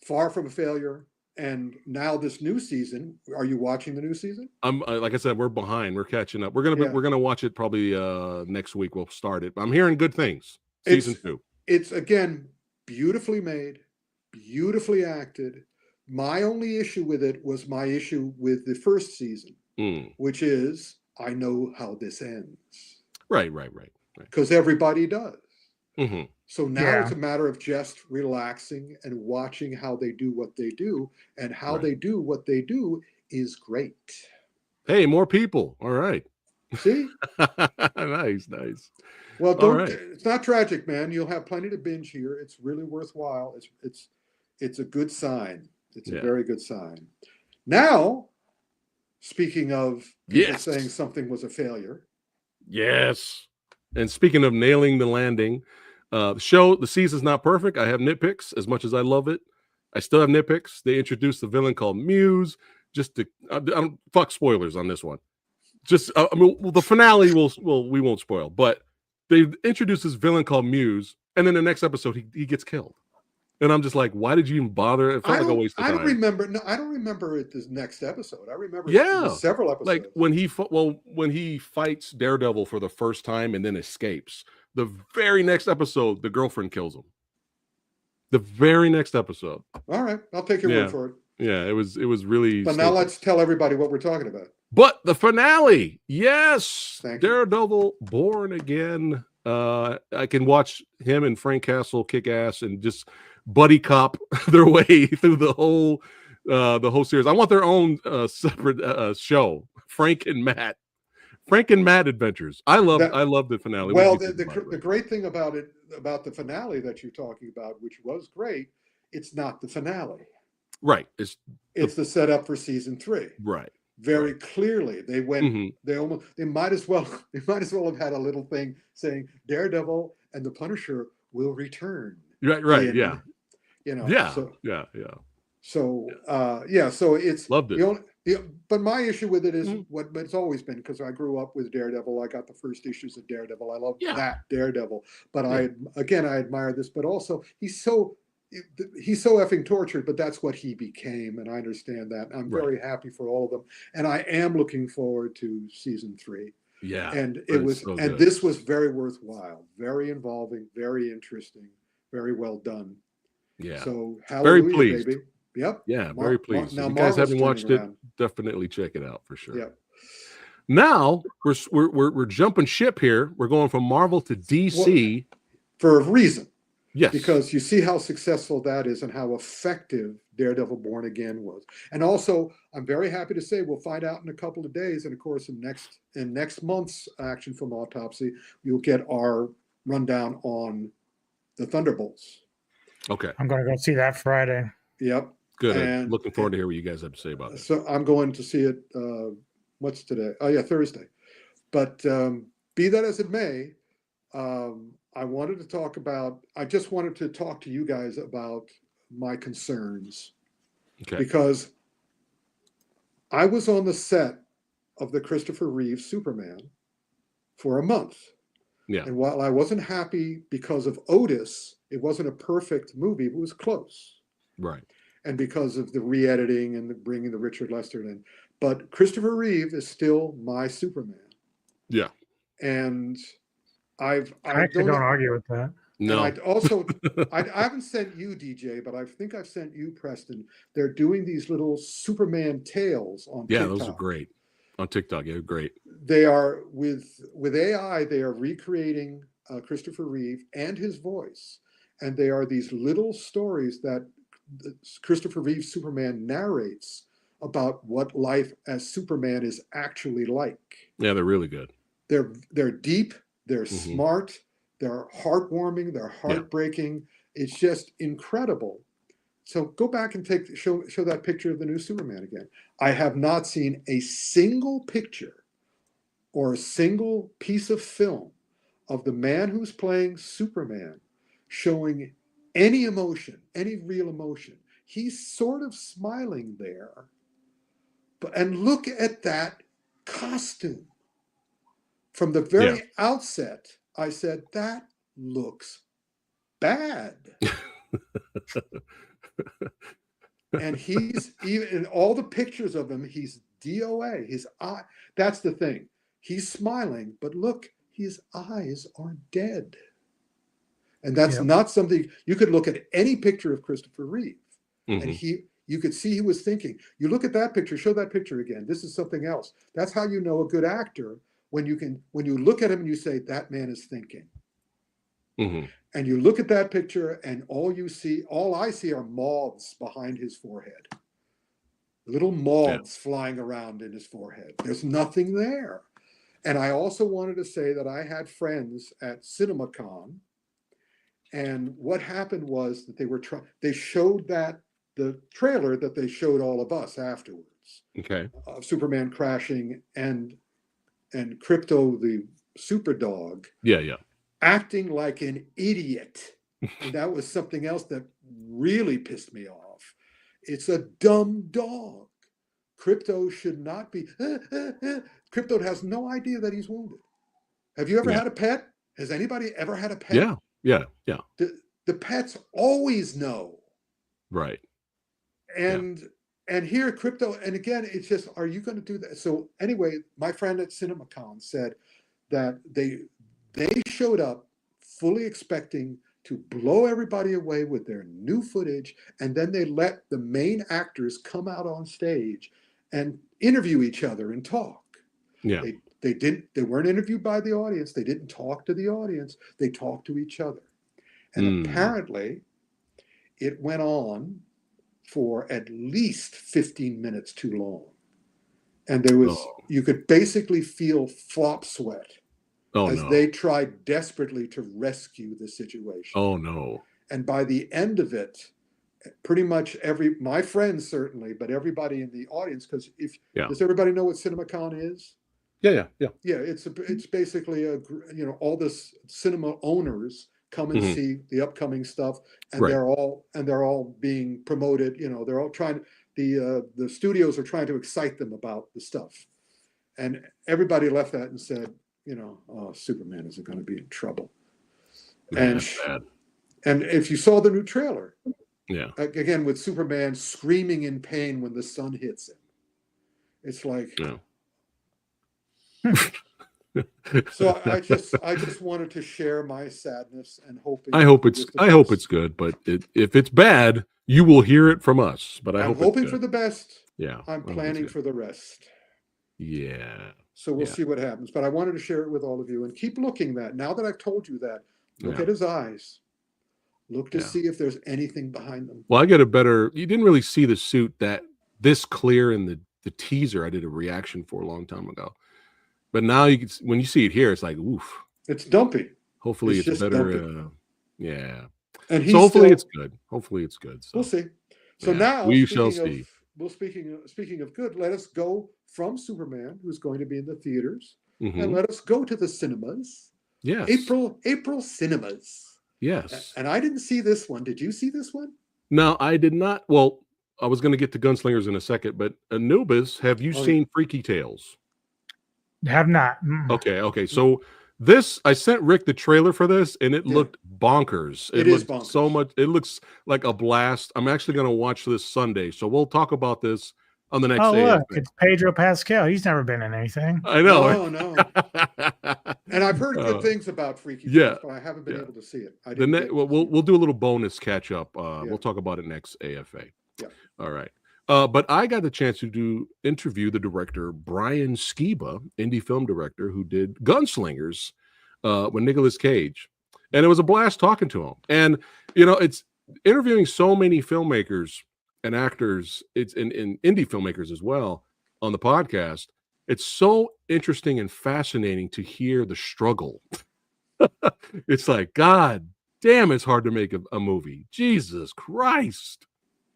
Far from a failure. And now this new season, are you watching the new season? Like I said, we're behind. We're catching up. We're gonna watch it probably next week. We'll start it. I'm hearing good things. Season 2. It's again beautifully made, beautifully acted. My only issue with it was my issue with the first season, which is I know how this ends. Right. Because everybody does. Mm-hmm. So now it's a matter of just relaxing and watching how they do what they do, and how they do what they do is great. Hey, more people. All right. See? Nice. Well, don't. It's not tragic, man. You'll have plenty to binge here. It's really worthwhile. It's a good sign. It's a very good sign. Now, speaking of people saying something was a failure. Yes. And speaking of nailing the landing, the season's not perfect. I have nitpicks. As much as I love it, I still have nitpicks. They introduced a villain called Muse. Just to fuck spoilers on this one. Just the finale we won't spoil, but they introduced this villain called Muse, and then the next episode he gets killed, and I'm just like, why did you even bother? It felt like a waste of time. I don't remember. No, I don't remember it this next episode. I remember several episodes. Like when he fights Daredevil for the first time and then escapes. The very next episode, the girlfriend kills him. The very next episode. All right, I'll take your word for it. Yeah, it was really. But now let's tell everybody what we're talking about. But the finale, yes, Thank you. Daredevil Born Again. I can watch him and Frank Castle kick ass and just buddy cop their way through the whole series. I want their own separate show, Frank and Matt Adventures. I love the finale. Well, the great thing about the finale that you're talking about, which was great, it's not the finale. Right. It's the setup for season 3. Right. Very clearly, they went. They might as well have had a little thing saying Daredevil and the Punisher will return. Right. Yeah. You know. Yeah. So, yeah. So So it's loved it. But my issue with it is what it's always been, because I grew up with Daredevil. I got the first issues of Daredevil. I love that Daredevil. But I admire this. But also he's so effing tortured, but that's what he became, and I understand that. I'm very happy for all of them, and I am looking forward to season 3. Yeah, and this was very worthwhile, very involving, very interesting, very well done. Yeah, so hallelujah, very pleased, baby. Yep. Yeah, very pleased. Now, if you guys haven't watched it, definitely check it out for sure. Yep. Now we're jumping ship here. We're going from Marvel to DC for a reason. Yes. Because you see how successful that is and how effective Daredevil Born Again was. And also, I'm very happy to say we'll find out in a couple of days. And of course, in next month's Action Film Autopsy, you'll get our rundown on the Thunderbolts. Okay. I'm going to go see that Friday. Yep. Good. I'm looking forward to hear what you guys have to say about it. So I'm going to see it. What's today? Oh, yeah, Thursday. But be that as it may, I just wanted to talk to you guys about my concerns. Okay. Because I was on the set of the Christopher Reeve Superman for a month. Yeah. And while I wasn't happy because of Otis, it wasn't a perfect movie, but it was close. Right. And because of the re-editing and bringing the Richard Lester in. But Christopher Reeve is still my Superman. Yeah. And I actually don't argue with that. No. And I haven't sent you, DJ, but I think I've sent you, Preston. They're doing these little Superman tales on TikTok. Yeah, those are great. On TikTok, yeah, great. They are with AI, they are recreating Christopher Reeve and his voice. And they are these little stories that Christopher Reeve Superman narrates about what life as Superman is actually like. Yeah, they're really good. They're deep, they're smart, they're heartwarming, they're heartbreaking. Yeah. It's just incredible. So go back and show that picture of the new Superman again. I have not seen a single picture or a single piece of film of the man who's playing Superman showing any emotion, any real emotion. He's sort of smiling there. And look at that costume. From the very outset, I said, that looks bad. And he's even in all the pictures of him, he's DOA. His eye, that's the thing. He's smiling, but look, his eyes are dead. And that's not something you could look at any picture of Christopher Reeve. And you could see he was thinking. You look at that picture, show that picture again. This is something else. That's how you know a good actor when you look at him and you say, that man is thinking. Mm-hmm. And you look at that picture and all I see are moths behind his forehead. Little moths flying around in his forehead. There's nothing there. And I also wanted to say that I had friends at Cinemacon, and what happened was that they showed the trailer that they showed all of us afterwards. Okay. Of Superman crashing and Crypto the super dog. Yeah. Acting like an idiot. And that was something else that really pissed me off. It's a dumb dog. Crypto should not be. Crypto has no idea that he's wounded. Have you ever had a pet? Has anybody ever had a pet? Yeah. The pets always know. Right. And here Crypto, and again, it's just, are you going to do that? So anyway, my friend at Cinemacon said that they showed up fully expecting to blow everybody away with their new footage, and then they let the main actors come out on stage and interview each other and talk. Yeah. They weren't interviewed by the audience. They didn't talk to the audience. They talked to each other. And apparently it went on for at least 15 minutes too long. And there was, you could basically feel flop sweat as they tried desperately to rescue the situation. Oh, no. And by the end of it, pretty much my friends certainly, but everybody in the audience, because does everybody know what Cinemacon is? Yeah. Yeah, it's basically all this cinema owners come and see the upcoming stuff, and they're all being promoted. They're all trying. The studios are trying to excite them about the stuff, and everybody left that and said, Superman isn't going to be in trouble. Man, and if you saw the new trailer, again with Superman screaming in pain when the sun hits him, it's like. Yeah. So I just wanted to share my sadness and hoping. I hope it's good, but if it's bad, you will hear it from us. But I'm hoping for the best. Yeah, I'm planning for the rest. Yeah. So we'll see what happens. But I wanted to share it with all of you and keep looking that. Now that I've told you that, look at his eyes. Look to see if there's anything behind them. Well, I get a better. You didn't really see the suit this clear in the teaser. I did a reaction for a long time ago. But now when you see it here, it's like, oof. It's dumpy. Hopefully it's better. Yeah. And so hopefully it's good. Hopefully it's good. So. We'll see. So now we shall see. Well, speaking of good, let us go from Superman, who's going to be in the theaters, and let us go to the cinemas. Yes. April cinemas. Yes. And I didn't see this one. Did you see this one? No, I did not. Well, I was going to get to Gunslingers in a second, but Anubis, have you seen Freaky Tales? Have not. Okay. So I sent Rick the trailer for this, and it looked bonkers. It is looked bonkers. So much. It looks like a blast. I'm actually going to watch this Sunday, so we'll talk about this on the next. Look, it's Pedro Pascal. He's never been in anything. I know. No. And I've heard good things about Freaky Tales, but I haven't been able to see it. We'll do a little bonus catch up. We'll talk about it next AFA. Yeah. All right. But I got the chance to interview the director, Brian Skiba, indie film director, who did Gunslingers with Nicolas Cage. And it was a blast talking to him. And, it's interviewing so many filmmakers and actors, it's in indie filmmakers as well on the podcast. It's so interesting and fascinating to hear the struggle. It's like, God damn, it's hard to make a movie. Jesus Christ.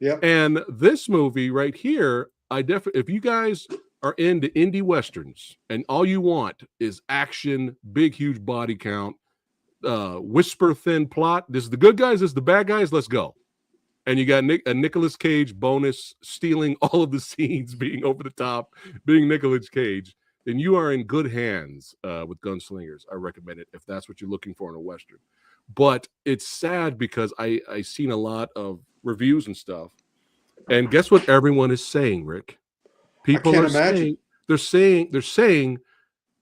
Yep. And this movie right here, if you guys are into indie westerns and all you want is action, big, huge body count, whisper thin plot, this is the good guys, this is the bad guys, let's go. And you got a Nicolas Cage bonus stealing all of the scenes, being over the top, being Nicolas Cage, then you are in good hands with Gunslingers. I recommend it if that's what you're looking for in a western. But it's sad because I seen a lot of reviews and stuff, and guess what everyone is saying, Rick? People are saying they're saying,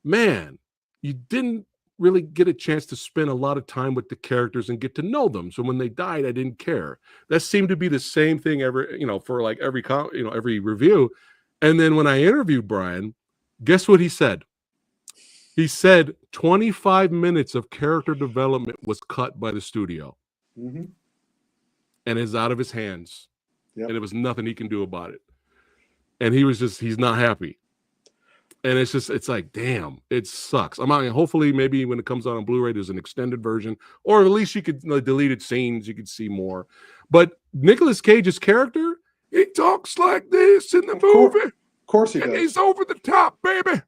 man, you didn't really get a chance to spend a lot of time with the characters and get to know them. So when they died, I didn't care. That seemed to be the same thing for like every review. And then when I interviewed Brian, guess what he said? He said 25 minutes of character development was cut by the studio Mm-hmm. and is out of his hands. Yep. And there was nothing he can do about it. And he's not happy. And it's like, damn, it sucks. Hopefully maybe when it comes out on Blu-ray, there's an extended version, or at least you could deleted scenes, you could see more. But Nicolas Cage's character, he talks like this in the movie. Of course he does. He's over the top, baby.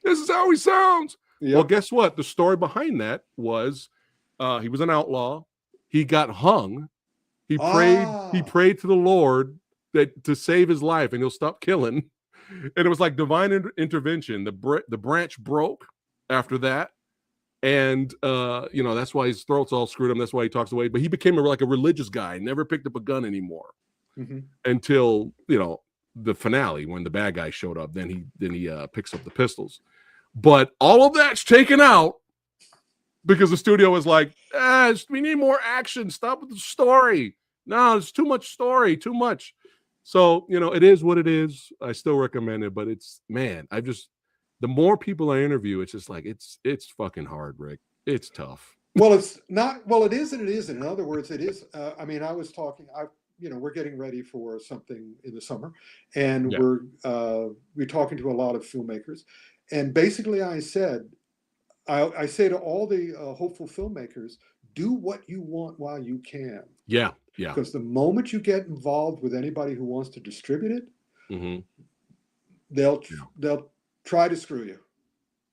This is how he sounds. Yep. Well, guess what? The story behind that was he was an outlaw. He got hung. He prayed to the Lord to save his life and he'll stop killing. And it was like divine intervention. The branch broke after that. And, that's why his throat's all screwed up. That's why he talks away. But he became like a religious guy, never picked up a gun anymore until, the finale when the bad guy showed up. Then he picks up the pistols. But all of that's taken out because the studio was like, we need more action. Stop with the story. No, it's too much story, too much. So, it is what it is. I still recommend it, but the more people I interview, it's just like, it's fucking hard, Rick. It's tough. Well, it's not, it is and it isn't. In other words, it is. I was talking, we're getting ready for something in the summer and we're talking to a lot of filmmakers. And basically I say to all the hopeful filmmakers, do what you want while you can. Yeah. Yeah. Because the moment you get involved with anybody who wants to distribute it, they'll try to screw you.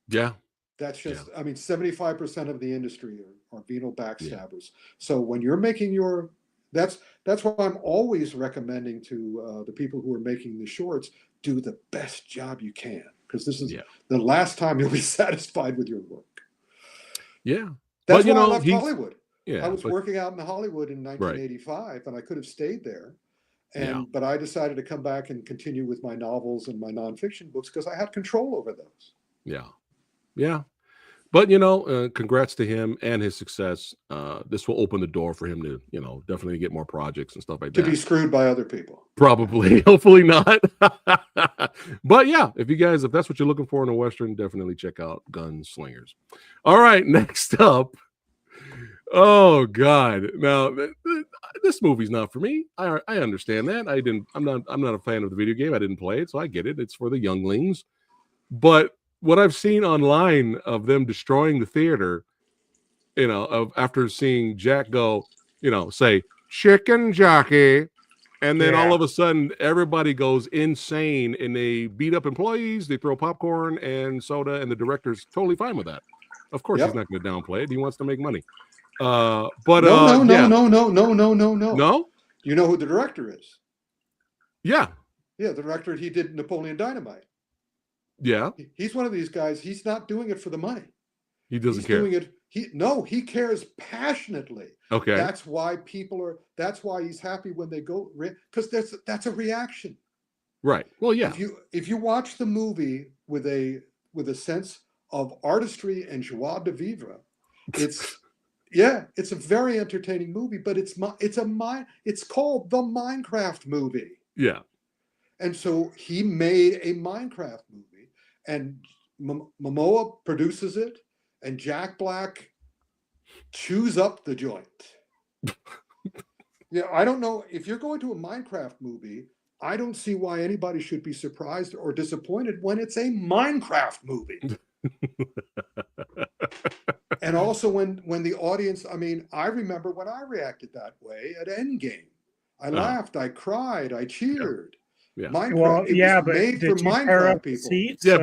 Yeah. That's just, 75% of the industry are venal backstabbers. Yeah. So when you're making that's why I'm always recommending to the people who are making the shorts, do the best job you can. Because this is the last time you'll be satisfied with your work. Yeah. That's why I left Hollywood. Yeah, I was working out in Hollywood in 1985, and I could have stayed there. But I decided to come back and continue with my novels and my nonfiction books because I had control over those. Yeah. Yeah. But, congrats to him and his success. This will open the door for him to, definitely get more projects and stuff like that. To be screwed by other people. Probably. Hopefully not. But yeah, if that's what you're looking for in a Western, definitely check out Gunslingers. All right. Next up. Oh God! Now this movie's not for me. I understand that. I'm not a fan of the video game. I didn't play it, so I get it. It's for the younglings. But what I've seen online of them destroying the theater, after seeing Jack go, say chicken jockey, and then all of a sudden everybody goes insane and they beat up employees. They throw popcorn and soda, and the director's totally fine with that. Of course, he's not going to downplay it. He wants to make money. No. No? You know who the director is? Yeah. Yeah, the director, he did Napoleon Dynamite. Yeah. He's one of these guys, he's not doing it for the money. He doesn't care. He cares passionately. Okay. That's why he's happy when they go, because that's a reaction. Right. Well, yeah. If you watch the movie with a sense of artistry and joie de vivre, it's a very entertaining movie, but it's called the Minecraft movie. Yeah. And so he made a Minecraft movie, and Momoa produces it, and Jack Black chews up the joint. I don't know if you're going to a Minecraft movie. I don't see why anybody should be surprised or disappointed when it's a Minecraft movie. And also when the audience, I remember when I reacted that way at Endgame. I laughed, I cried, I cheered. Yeah. Minecraft, but made did for you Minecraft up people. Seats? Yeah,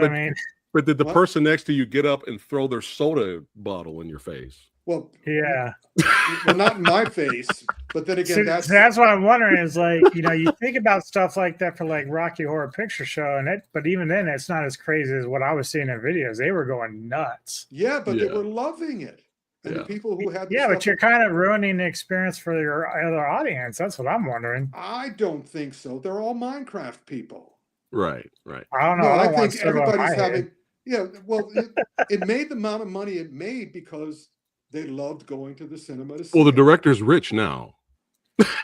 but did the person next to you get up and throw their soda bottle in your face? Well, yeah. Well, not in my face, but then again, that's what I'm wondering is you think about stuff like that for like Rocky Horror Picture Show, but even then, it's not as crazy as what I was seeing in videos. They were going nuts. Yeah, but they were loving it. And the people who had but you're kind of ruining the experience for your other audience. That's what I'm wondering. I don't think so. They're all Minecraft people. Right. I don't know. No, I think everybody's having. Yeah, well, it made the amount of money it made because they loved going to the cinema to see. Well, the director's rich now.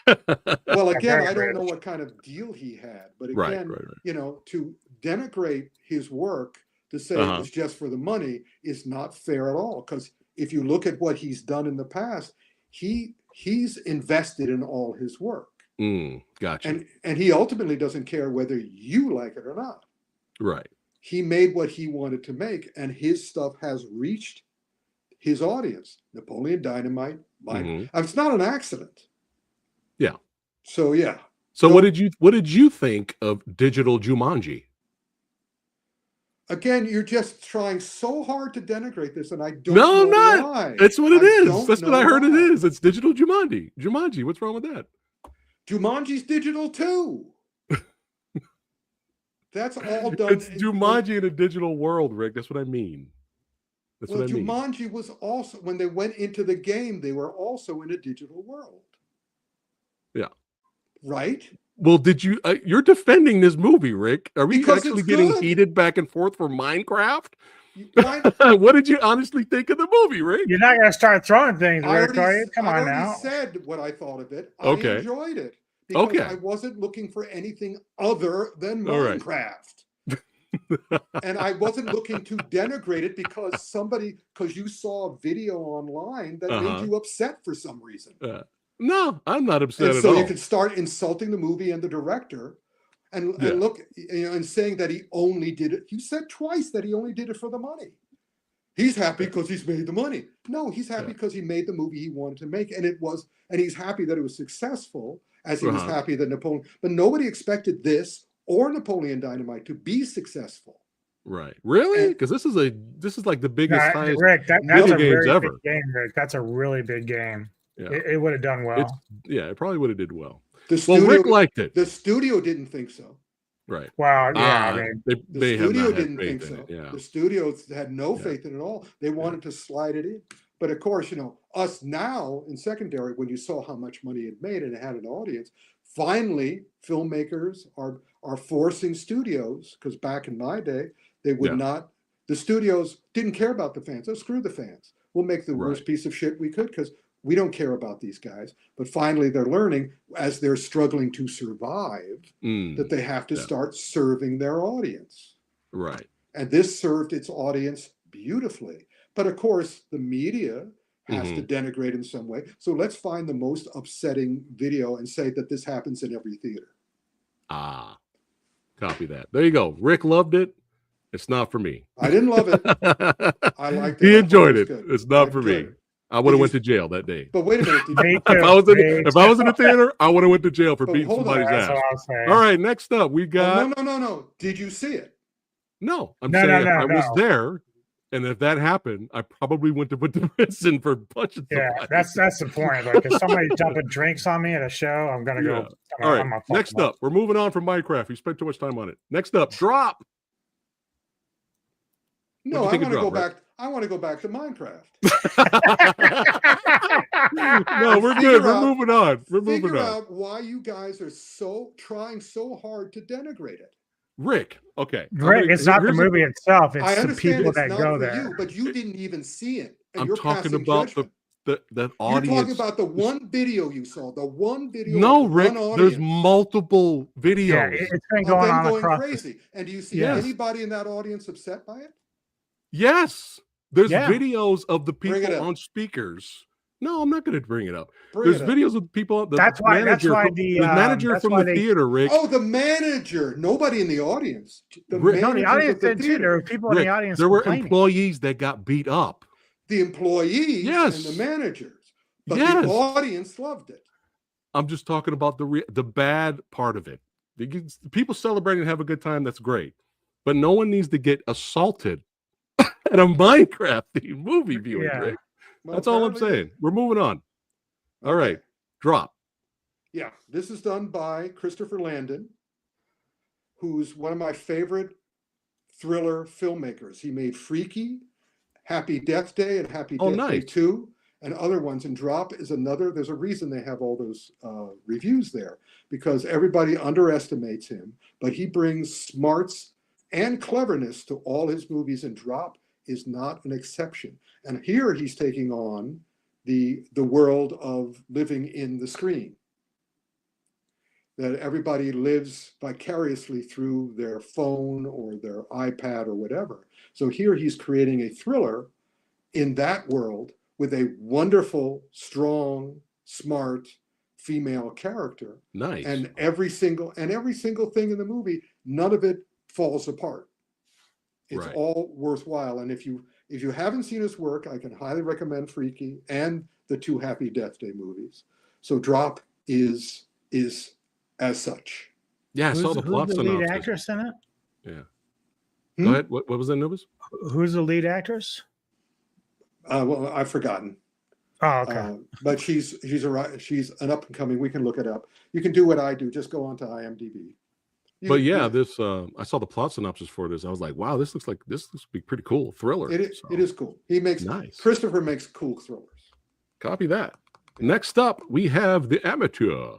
Well, again, I don't know what kind of deal he had, but again, right. To denigrate his work to say it was just for the money is not fair at all. Because if you look at what he's done in the past, he's invested in all his work. Gotcha. And he ultimately doesn't care whether you like it or not. Right. He made what he wanted to make, and his stuff has reached his audience. Napoleon Dynamite. It's not an accident. Yeah. So yeah. So what did you think of Digital Jumanji? Again, you're just trying so hard to denigrate this, and I don't know I'm not. Why. That's what it is. That's what I heard it is. It's Digital Jumanji. Jumanji. What's wrong with that? Jumanji's digital too. That's all done. It's Jumanji in a digital world, Rick. That's what I mean. That's what I mean. Jumanji was also, when they went into the game, they were also in a digital world. Yeah. Right? Well, did you? You're defending this movie, Rick. Are we actually getting heated back and forth for Minecraft? What did you honestly think of the movie, Rick? You're not going to start throwing things, Rick, are you? Come on now. I said what I thought of it. I enjoyed it. Because I wasn't looking for anything other than Minecraft. And I wasn't looking to denigrate it because you saw a video online that made you upset for some reason. No, I'm not upset at all. So you could start insulting the movie and the director and look, and saying that he only did it. You said twice that he only did it for the money. He's happy because he's made the money. No, he's happy because he made the movie he wanted to make. And he's happy that it was successful, as he was happy that Napoleon. But nobody expected this or Napoleon Dynamite to be successful. Right? Really? Because this is like the biggest, highest Rick, that's video a games very ever. Big game, Rick. That's a really big game. Yeah. It would have done well. It probably would have did well. Rick liked it. The studio didn't think so. Right. Well, yeah. I mean, the studio didn't think so. Yeah. The studio had no faith in it at all. They wanted to slide it in. But of course, us now in secondary, when you saw how much money it made and it had an audience, finally, filmmakers are forcing studios, because back in my day, they would not. The studios didn't care about the fans. Oh, screw the fans. We'll make the worst piece of shit we could because we don't care about these guys. But finally, they're learning, as they're struggling to survive, that they have to start serving their audience. Right. And this served its audience beautifully. But of course, the media has to denigrate in some way. So let's find the most upsetting video and say that this happens in every theater. Copy that. There you go. Rick loved it. It's not for me. I didn't love it. I liked it. He enjoyed it. It's not for me. I would have went to jail that day. But wait a minute. If I was in the theater, I would have went to jail for beating somebody's ass. All right, next up, we got... No. Did you see it? No. I'm saying if I was there, and if that happened, I probably went to put the prison for punching somebody. Yeah, that's the point. Like, if somebody dumping drinks on me at a show, I'm going to go... All right, next up, we're moving on from Minecraft. We spent too much time on it. Next up, Drop. No, I want to go back. I want to go back to Minecraft. No, we're good. We're moving on. Figure out why you guys are trying so hard to denigrate it. Rick, okay. Rick, it's not the movie itself. It's the people that go there. You, but you didn't even see it. I'm talking about the audience. You're talking about the one video you saw. The one video. No, Rick, there's multiple videos. Yeah, it's been going on across. Crazy. And do you see anybody in that audience upset by it? Yes. There's videos of the people on speakers. No, I'm not going to bring it up. There's videos of people. That's why the manager from the theater, Rick. Oh, the manager. Nobody in the audience. The audience did too. There were people in the audience. There were employees that got beat up. The employees and the managers. But the audience loved it. I'm just talking about the bad part of it. People celebrating and have a good time. That's great. But no one needs to get assaulted at a Minecraft movie viewing, Rick. Well, that's all I'm saying. We're moving on. All right. Drop. Yeah. This is done by Christopher Landon, who's one of my favorite thriller filmmakers. He made Freaky, Happy Death Day, and Happy Death Day 2, and other ones. And Drop is another. There's a reason they have all those reviews there, because everybody underestimates him, but he brings smarts and cleverness to all his movies, and Drop is not an exception. And here he's taking on the world of living in the screen. that everybody lives vicariously through their phone or their iPad or whatever. So here he's creating a thriller in that world with a wonderful, strong, smart female character. Nice. And every single thing in the movie, none of it falls apart. It's all worthwhile. And if you haven't seen his work, I can highly recommend Freaky and the 2 Happy Death Day movies. So Drop is as such. Yeah, I saw the plot synopsis. Who's the lead actress in it? Yeah. Go ahead. What was that, Anubis? Who's the lead actress? Well, I've forgotten. Oh, okay. But she's an up and coming. We can look it up. You can do what I do. Just go onto IMDb. This I saw the plot synopsis for this. I was like, wow, this looks to be pretty cool thriller. It is cool. He makes Christopher makes cool thrillers. Copy that. Next up, we have The Amateur.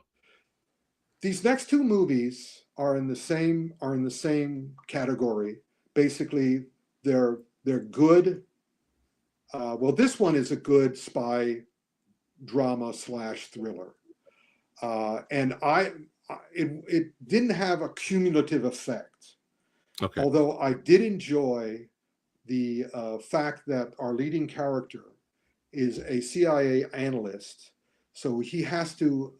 These next 2 movies are in the same category. Basically, they're good. Well, this one is a good spy drama / thriller, and it didn't have a cumulative effect. Okay. Although I did enjoy the fact that our leading character is a CIA analyst, so he has to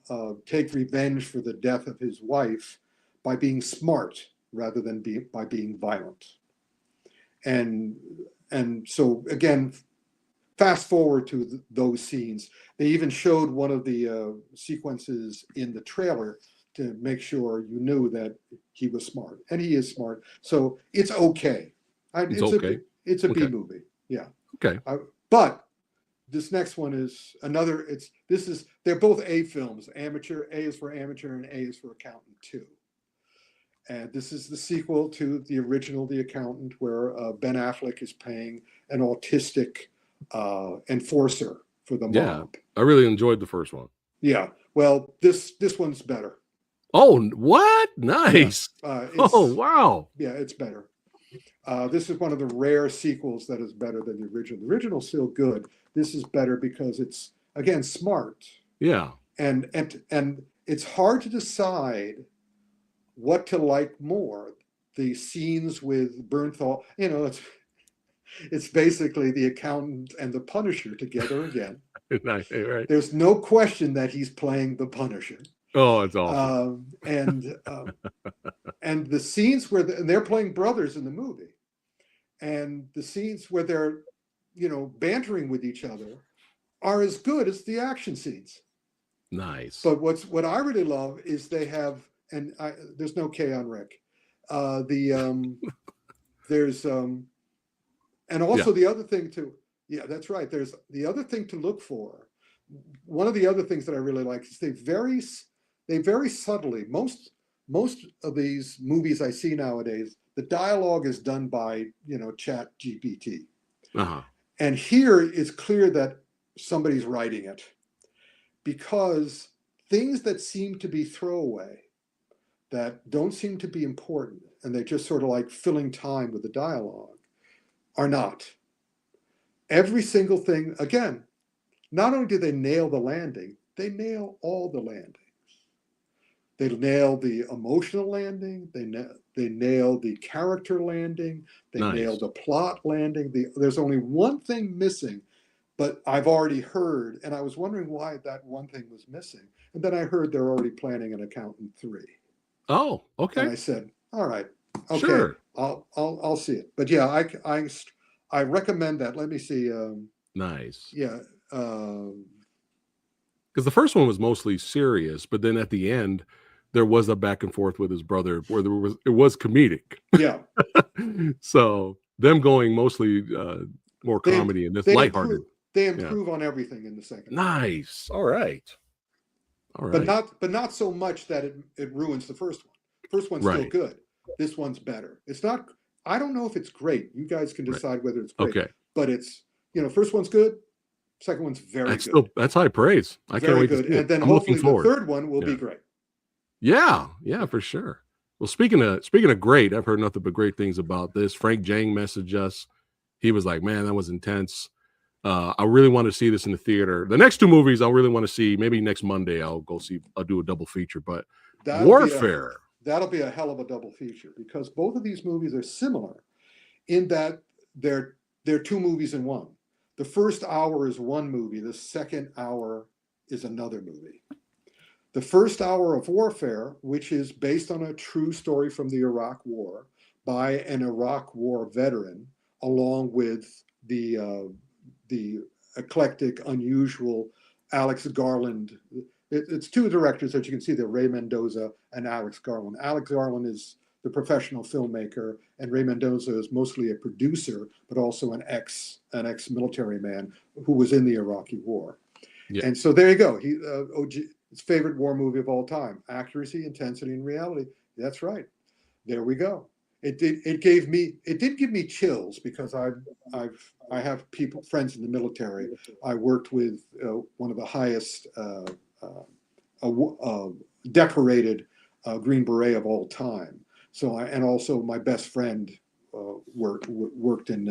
take revenge for the death of his wife by being smart rather than by being violent. And so again, fast forward to those scenes. They even showed one of the sequences in the trailer to make sure you knew that he was smart, and he is smart. So it's okay. It's a B movie. Yeah. Okay. But this next one is another. They're both A films. Amateur. A is for amateur, and A is for accountant 2. And this is the sequel to the original, The Accountant, where Ben Affleck is playing an autistic enforcer for the mob. Yeah, I really enjoyed the first one. Yeah. Well, this one's better. Oh, what? Nice. Yeah. Oh, wow. Yeah, it's better. This is one of the rare sequels that is better than the original. The original's still good. This is better because it's, again, smart. Yeah. And it's hard to decide what to like more. The scenes with Bernthal, it's basically the accountant and the Punisher together again. Nice, right. There's no question that he's playing the Punisher. Oh, it's awesome. And the scenes where they're playing brothers in the movie, and the scenes where they're, bantering with each other are as good as the action scenes. Nice. But what I really love is they have, and there's no K on Rick. There's and also the other thing too. Yeah, that's right. There's the other thing to look for. One of the other things that I really like is they very subtly, most of these movies I see nowadays, the dialogue is done by Chat GPT. Uh-huh. And here it's clear that somebody's writing it, because things that seem to be throwaway, that don't seem to be important, and they're just sort of like filling time with the dialogue, are not. Every single thing, again, not only do they nail the landing, they nail all the landings. They nail the emotional landing. They nail the character landing. They nail the plot landing. There's only one thing missing, but I've already heard, and I was wondering why that one thing was missing. And then I heard they're already planning an Accountant 3. Oh, okay. And I said, all right, okay, sure. I'll see it. But yeah, I recommend that. Let me see. Nice. Yeah. Because the first one was mostly serious, but then at the end, there was a back and forth with his brother where it was comedic. Yeah. So them going mostly more comedy and this lighthearted. They improve on everything in the second. Nice. All right. But not so much that it ruins the first one. First one's still good. This one's better. It's not. I don't know if it's great. You guys can decide whether it's great. Okay. But it's first one's good. Second one's very good. That's high praise. I can't wait to see it. And then hopefully the third one will be great. Yeah, for sure. Well, speaking of great, I've heard nothing but great things about this. Frank Jang messaged us. He was like, "Man, that was intense. I really want to see this in the theater. The next 2 movies I really want to see. Maybe next Monday I'll go see. I'll do a double feature. But Warfare. That'll be a hell of a double feature, because both of these movies are similar in that they're two movies in one. The first hour is one movie. The second hour is another movie. The first hour of Warfare, which is based on a true story from the Iraq War by an Iraq War veteran, along with the eclectic, unusual Alex Garland. It's two directors that you can see there, Ray Mendoza and Alex Garland. Alex Garland is the professional filmmaker, and Ray Mendoza is mostly a producer, but also an ex-military man who was in the Iraqi War. Yeah. And so there you go. His favorite war movie of all time: accuracy, intensity, and reality. That's right. There we go. It did give me chills, because I have friends in the military. I worked with one of the highest decorated Green Beret of all time. So and also my best friend worked in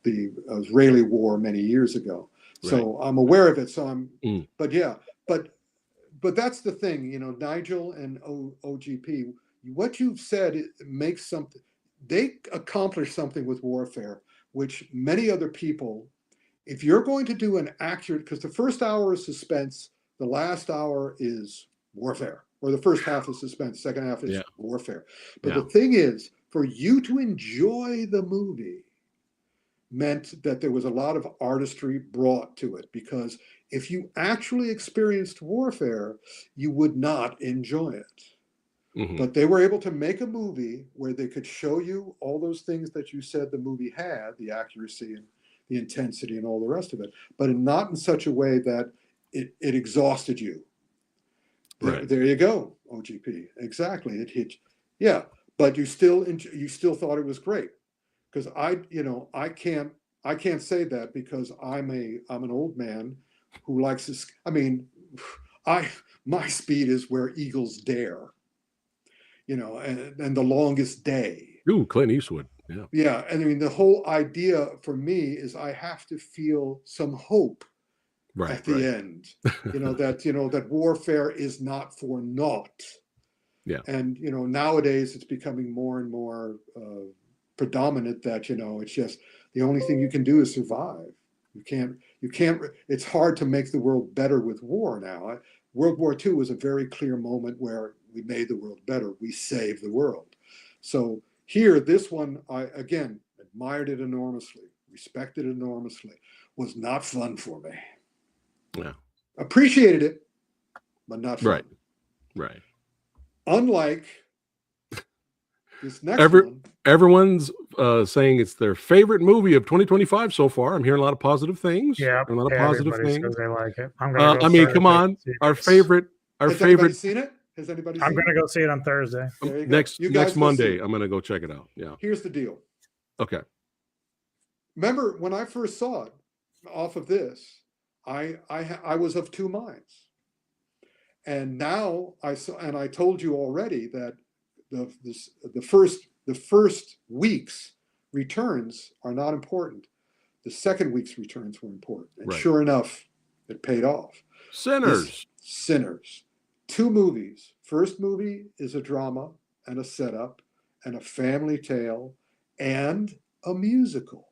the Israeli war many years ago. So right. I'm aware of it. So but yeah, but that's the thing, Nigel and OGP. What you've said, it makes something. They accomplish something with Warfare, which many other people. If you're going to do an accurate, because the first hour is suspense, the last hour is warfare, or the first half is suspense, second half is warfare. But the thing is, for you to enjoy the movie meant that there was a lot of artistry brought to it, because if you actually experienced warfare, you would not enjoy it. Mm-hmm. But they were able to make a movie where they could show you all those things that you said the movie had, the accuracy and the intensity and all the rest of it, but not in such a way that it exhausted you. Right. There you go, OGP. Exactly. It hit. Yeah, but you still thought it was great, because I can't say that, because I'm an old man who likes this. I mean, my speed is where eagles dare. And the longest day. Ooh, Clint Eastwood. Yeah. Yeah. And I mean, the whole idea for me is I have to feel some hope at the end, that warfare is not for naught. Yeah. And, nowadays it's becoming more and more predominant that, it's just the only thing you can do is survive. You can't, it's hard to make the world better with war now. World War II was a very clear moment where we made the world better. We saved the world. So here, this one, I, again, admired it enormously, respected it enormously, was not fun for me. Yeah. Appreciated it, but not fun. Right. Unlike this next one. Everyone's saying it's their favorite movie of 2025 so far. I'm hearing a lot of positive things. Yeah, a lot of positive things. Says they like it. I'm gonna go I mean, come on. Our favorite. Has anybody seen it? Has anybody seen it? I'm going to go see it on Thursday. Next Monday, I'm going to go check it out. Yeah. Here's the deal. Okay. Remember when I first saw it off of this, I was of two minds. And now I told you already that the first week's returns are not important. The second week's returns were important. And sure enough, it paid off. Sinners. Sinners. Two movies. First movie is a drama and a setup and a family tale and a musical.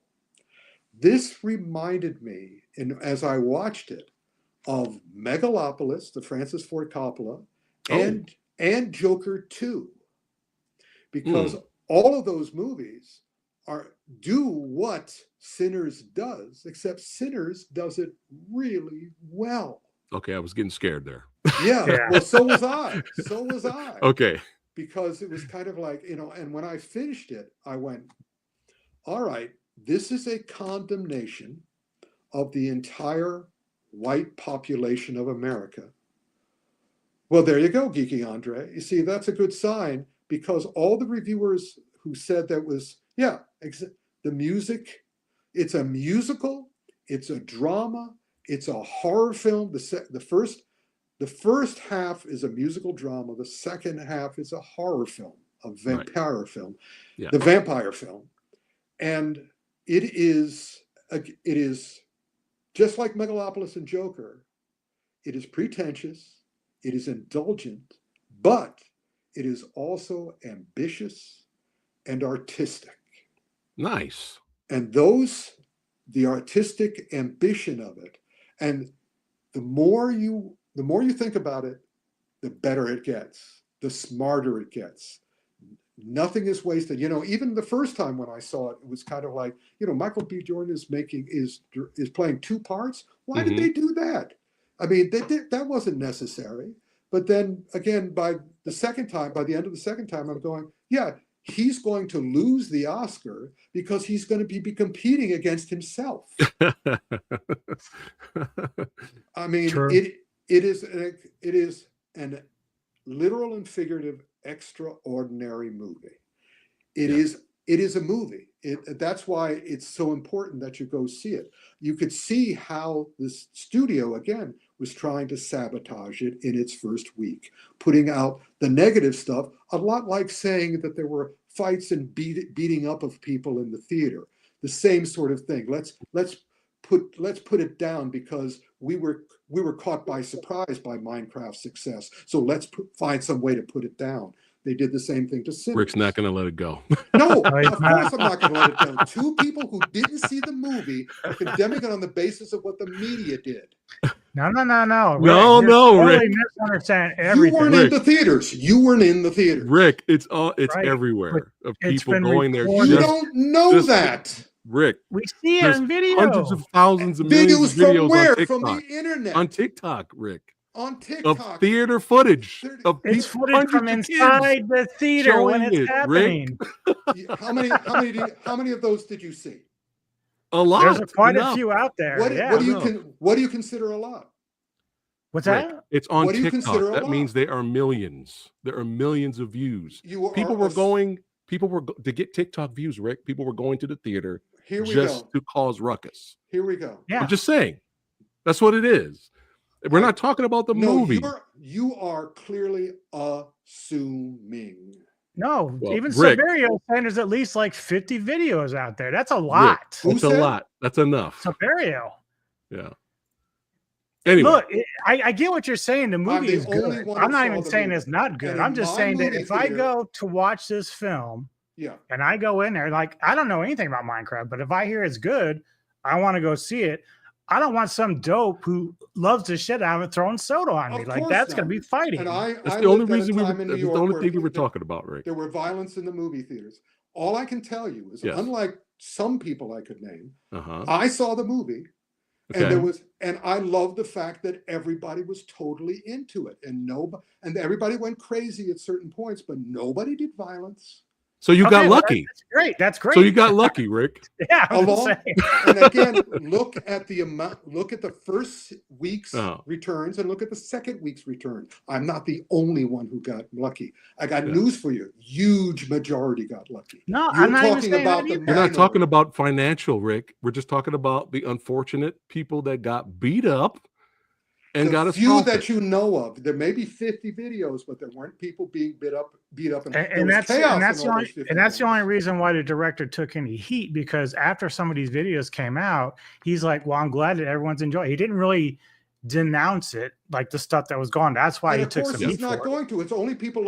This reminded me, as I watched it, of Megalopolis, the Francis Ford Coppola, and Joker 2. Because all of those movies do what Sinners does, except Sinners does it really well. Okay, I was getting scared there. Yeah. Well, so was I. Okay. Because it was kind of like, and when I finished it, I went, all right, this is a condemnation of the entire white population of America. Well, there you go, Geeky Andre. You see, that's a good sign, because all the reviewers who said that was, the music, it's a musical, it's a drama, it's a horror film. The first half is a musical drama. The second half is a horror film, a vampire film, the vampire film. And it is just like Megalopolis and Joker. It is pretentious. It is indulgent. but it is also ambitious and artistic. Nice. And the artistic ambition of it, and the more you think about it, the better it gets, the smarter it gets. Nothing is wasted. Even the first time when I saw it, it was kind of like, Michael B. Jordan is playing two parts. Why did they do that? I mean, that wasn't necessary. But then again, by the end of the second time, I'm going, yeah, he's going to lose the Oscar because he's going to be competing against himself. I mean, it is an literal and figurative extraordinary movie. It is a movie. That's why it's so important that you go see it. You could see how this studio, again, was trying to sabotage it in its first week, putting out the negative stuff, a lot like saying that there were fights and beating up of people in the theater. The same sort of thing. Let's put it down because we were caught by surprise by Minecraft's success. So let's find some way to put it down. They did the same thing to Sinners. Rick's not going to let it go. No, of course I'm not going to let it go. Two people who didn't see the movie are condemning it on the basis of what the media did. No. Rick. Totally misunderstand everything. You weren't in the theaters. You weren't in the theaters. Rick, it's everywhere of people going there. You don't know that. Rick, we see it in video. Hundreds of thousands of millions of videos from where? on TikTok. From the internet. On TikTok, Rick. On TikTok. Of theater footage. It's footage from inside the theater when it's happening. Rick. How many of those did you see? A lot. There's quite a few out there. What do you consider a lot? What's Rick, that? It's on TikTok. That means there are millions. There are millions of views. People were to get TikTok views, Rick. People were going to the theater to cause ruckus. Here we go. Yeah. I'm just saying. That's what it is. We're not talking about the movie. You are clearly assuming. No, even Severio saying there's at least like 50 videos out there. That's a lot. That's a lot. That's enough. Severio. Yeah. Anyway. Look, I get what you're saying. The movie is good. I'm not even saying it's not good. I'm just saying that if I go to watch this film, and I go in there, like, I don't know anything about Minecraft, but if I hear it's good, I want to go see it. I don't want some dope who loves the shit out of it throwing soda on me. Like, that's going to be fighting. That's the only reason that's the only thing we were talking about, Rick. There were violence in the movie theaters. All I can tell you is, unlike some people I could name, I saw the movie. Okay. And I love the fact that everybody was totally into it, and everybody went crazy at certain points, but nobody did violence. So you got lucky. That's great. That's great. So you got lucky, Rick. Yeah. And again, look at the first week's returns and look at the second week's return. I'm not the only one who got lucky. I got news for you. Huge majority got lucky. No, I'm not even saying that either. We're not talking about financial, Rick. We're just talking about the unfortunate people that got beat up and got a few that you know of. There may be 50 videos, but there weren't people being beat up, and that's the only reason why the director took any heat, because after some of these videos came out, he's like, "Well, I'm glad that everyone's enjoying." He didn't really denounce it, like the stuff that was gone. That's why he took some heat. He's not going to. It's only people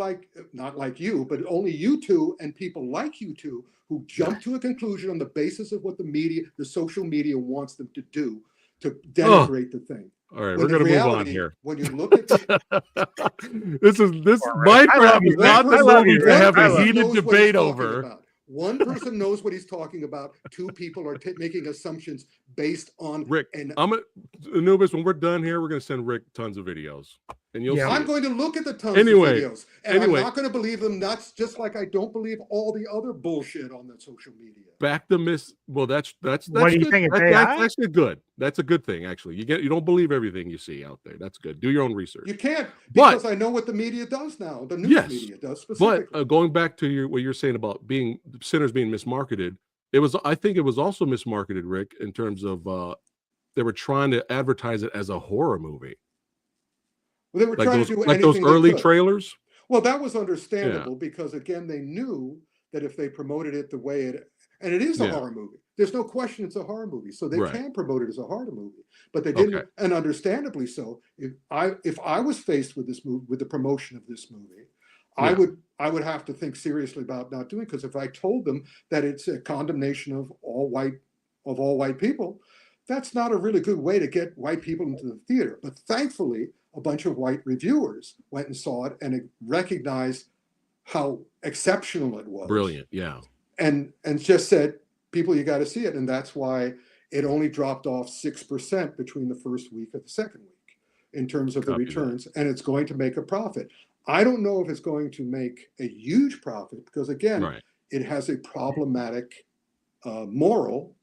not like you, but only you two and people like you two who jump to a conclusion on the basis of what the social media wants them to do to denigrate the thing. All right, we're going to move on here. When you look at this Minecraft is not the movie to have a heated debate over. One person knows what he's talking about. Two people are making assumptions based on Rick. Anubis, when we're done here, we're going to send Rick tons of videos, and you'll. I'm going to look at the tons of videos, and I'm not going to believe them. That's just like I don't believe all the other bullshit on the social media. Back the miss. Well, that's what do you think? That's actually good. That's a good thing, actually. You don't believe everything you see out there. That's good. Do your own research. You can't, because I know what the media does now. The news media does specifically. But going back to what you're saying about Sinners being mismarketed, I think it was also mismarketed, Rick, in terms of they were trying to advertise it as a horror movie. Well, they were trying to do anything those early trailers. Well, that was understandable because, again, they knew that if they promoted it the way and it is a horror movie. there's no question it's a horror movie, so they Right. can promote it as a horror movie. But they didn't, and understandably so. If I was faced with this movie, with the promotion of this movie, I would have to think seriously about not doing it, because if I told them that it's a condemnation of all white people, that's not a really good way to get white people into the theater. But thankfully, a bunch of white reviewers went and saw it and recognized how exceptional it was. Brilliant, yeah. And just said, people, you got to see it. And that's why it only dropped off 6% between the first week and the second week in terms of the returns. And it's going to make a profit. I don't know if it's going to make a huge profit, because again, it has a problematic moral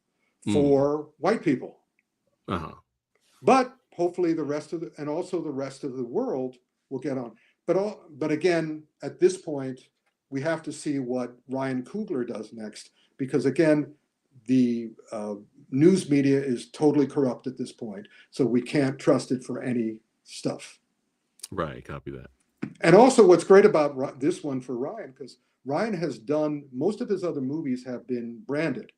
for white people. But hopefully the rest of the world will get on. But again, at this point, we have to see what Ryan Coogler does next, because again, the news media is totally corrupt at this point, so we can't trust it for any stuff. Right, copy that. And also, what's great about this one for Ryan, because Ryan has done, most of his other movies have been branded.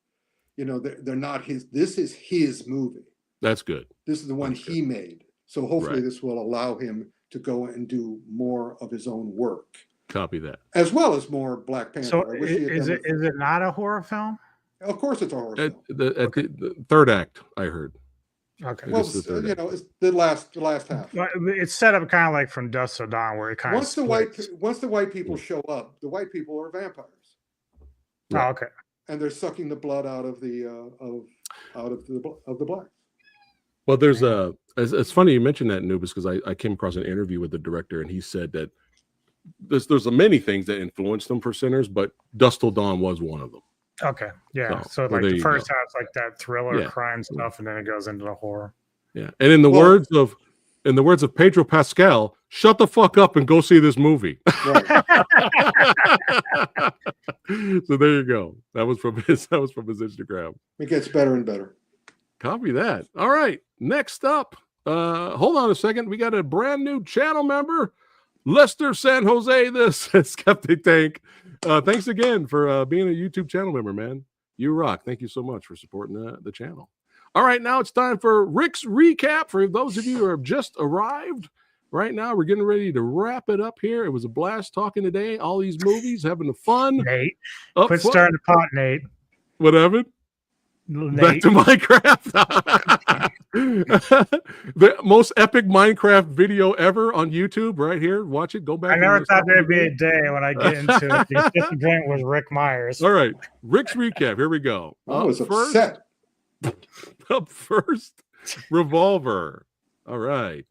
You know, they're not his. This is his movie. That's good. This is the one he made. So hopefully this will allow him to go and do more of his own work. Copy that. As well as more Black Panther. So is it not a horror film? Of course it's a horror film. At the third act, I heard. Okay. Well, you know, it's the last half. It's set up kind of like From Dusk Till Dawn, where it kind once of once the white people show up, the white people are vampires. Oh, okay. And they're sucking the blood out of the black. Well, there's it's funny you mentioned that, Anubis, because I came across an interview with the director, and he said that there's many things that influenced them for Sinners, but Dusk Till Dawn was one of them. Okay, yeah. So like the first half, it's like that thriller crime stuff, and then it goes into the horror. Yeah, and in the words of Pedro Pascal, shut the fuck up and go see this movie. Right. So there you go. That was from his Instagram. It gets better and better. Copy that. All right. Next up, hold on a second. We got a brand new channel member, Lester San Jose, this Skeptic Tank. Thanks again for being a YouTube channel member, man. You rock. Thank you so much for supporting the channel. All right, now it's time for Rick's recap. For those of you who have just arrived, right now we're getting ready to wrap it up here. It was a blast talking today. All these movies, having the fun. Nate, quit starting the pot, Nate. What happened? Back to Minecraft. The most epic Minecraft video ever on YouTube, right here. Watch it. Go back. I never thought there'd be a day when I get into it. The disagreement with Rick Myers. All right, Rick's recap. Here we go. I was upset. Up first, Revolver. All right,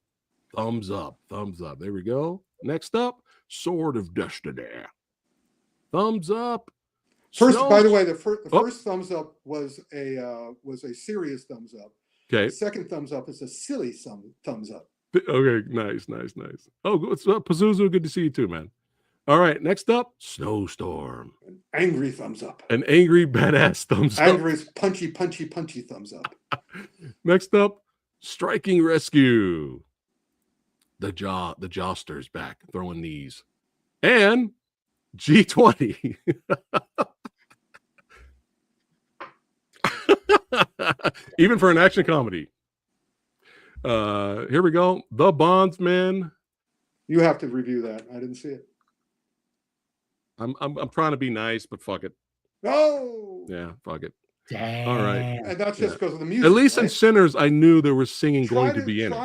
thumbs up, thumbs up. There we go. Next up, Sword of Destiny. Thumbs up. First, by the way, the first thumbs up was a serious thumbs up. Okay. The second thumbs up is a silly thumbs up. Okay, nice. Oh, it's Pazuzu, good to see you too, man. All right, next up, Snowstorm. An angry thumbs up. An angry, badass thumbs up. Angry, punchy thumbs up. Next up, Striking Rescue. The Joster's back, throwing knees. And G20. Even for an action comedy. Here we go. The Bondsmen. You have to review that. I didn't see it. I'm trying to be nice, but fuck it. No. Yeah, fuck it. Damn. All right. And that's just because of the music. At least in Sinners, I knew there was singing going to be in it.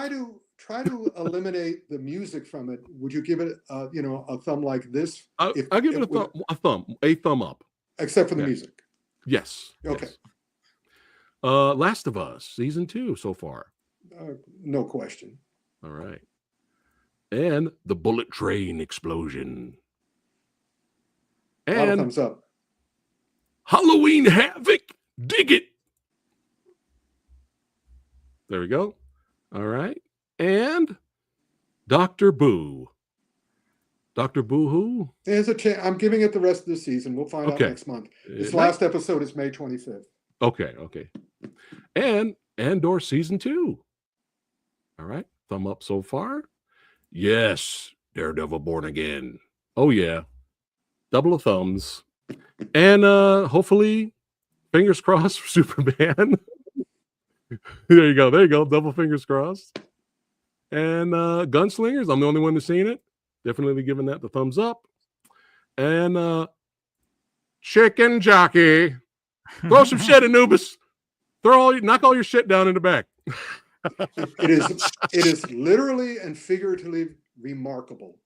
Try to eliminate the music from it. Would you give it a thumb like this? I'll give it a thumb up. Except for the music. Yes. Okay. Yes. Last of Us, season 2 so far. No question. All right. And the bullet train explosion. And a lot of thumbs up. Halloween Havoc. Dig it. There we go. All right. And Dr. Boo. Dr. Boo who? There's a chance. I'm giving it the rest of the season. We'll find out next month. Its last episode is May 25th. Okay. And Andor season 2. All right. Thumb up so far. Yes. Daredevil Born Again. Oh, yeah. Double of thumbs. And hopefully Fingers crossed for Superman. There you go. Double fingers crossed. And Gunslingers, I'm the only one that's seen it. Definitely giving that the thumbs up. And Chicken Jockey. Throw some shit, Anubis. Knock all your shit down in the back. It is literally and figuratively remarkable.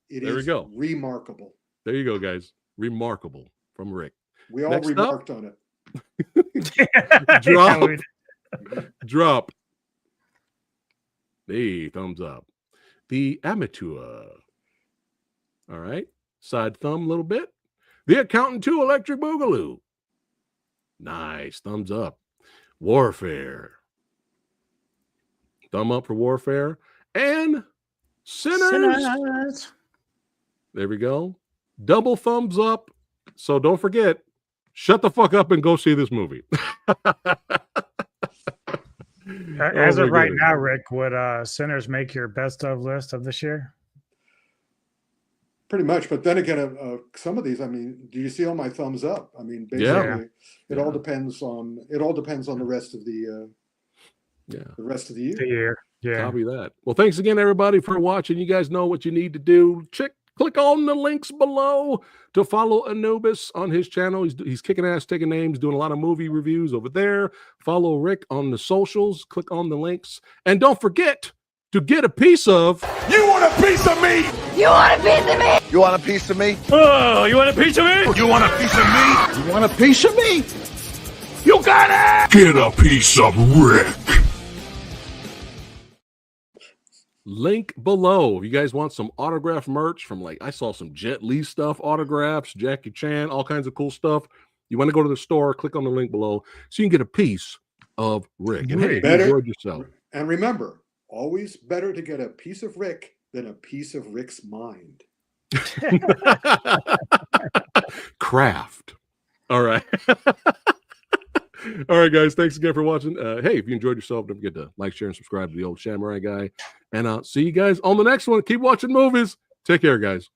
There we go. Remarkable. There you go, guys. Remarkable from Rick. We all remarked on it. Drop. Hey, thumbs up. The Amateur. All right. Side thumb a little bit. The Accountant 2 Electric Boogaloo. Nice. Thumbs up. Warfare. Thumb up for Warfare. And Sinners. There we go. Double thumbs up. So don't forget, shut the fuck up and go see this movie. As of right now, Rick, would Sinners make your best of list of this year? Pretty much, but then again, some of these, I mean, do you see all my thumbs up? I mean, basically, it all depends on the rest of the rest of the year. Yeah. Copy that. Well, thanks again, everybody, for watching. You guys know what you need to do. Click on the links below to follow Anubis on his channel. He's kicking ass, taking names, doing a lot of movie reviews over there. Follow Rick on the socials. Click on the links. And don't forget to get a piece of... You want a piece of me? You want a piece of me? You want a piece of me? Oh, you want a piece of me? You want a piece of me? You want a piece of me? You got it! Get a piece of Rick. Link below. If you guys want some autograph merch from, like, I saw some Jet Li stuff, autographs, Jackie Chan, all kinds of cool stuff. You want to go to the store, click on the link below so you can get a piece of Rick. And hey, enjoy yourself. And remember, always better to get a piece of Rick than a piece of Rick's mind. Craft. All right. All right, guys. Thanks again for watching. Hey, if you enjoyed yourself, don't forget to like, share, and subscribe to the Old Samurai Guy. And I'll see you guys on the next one. Keep watching movies. Take care, guys.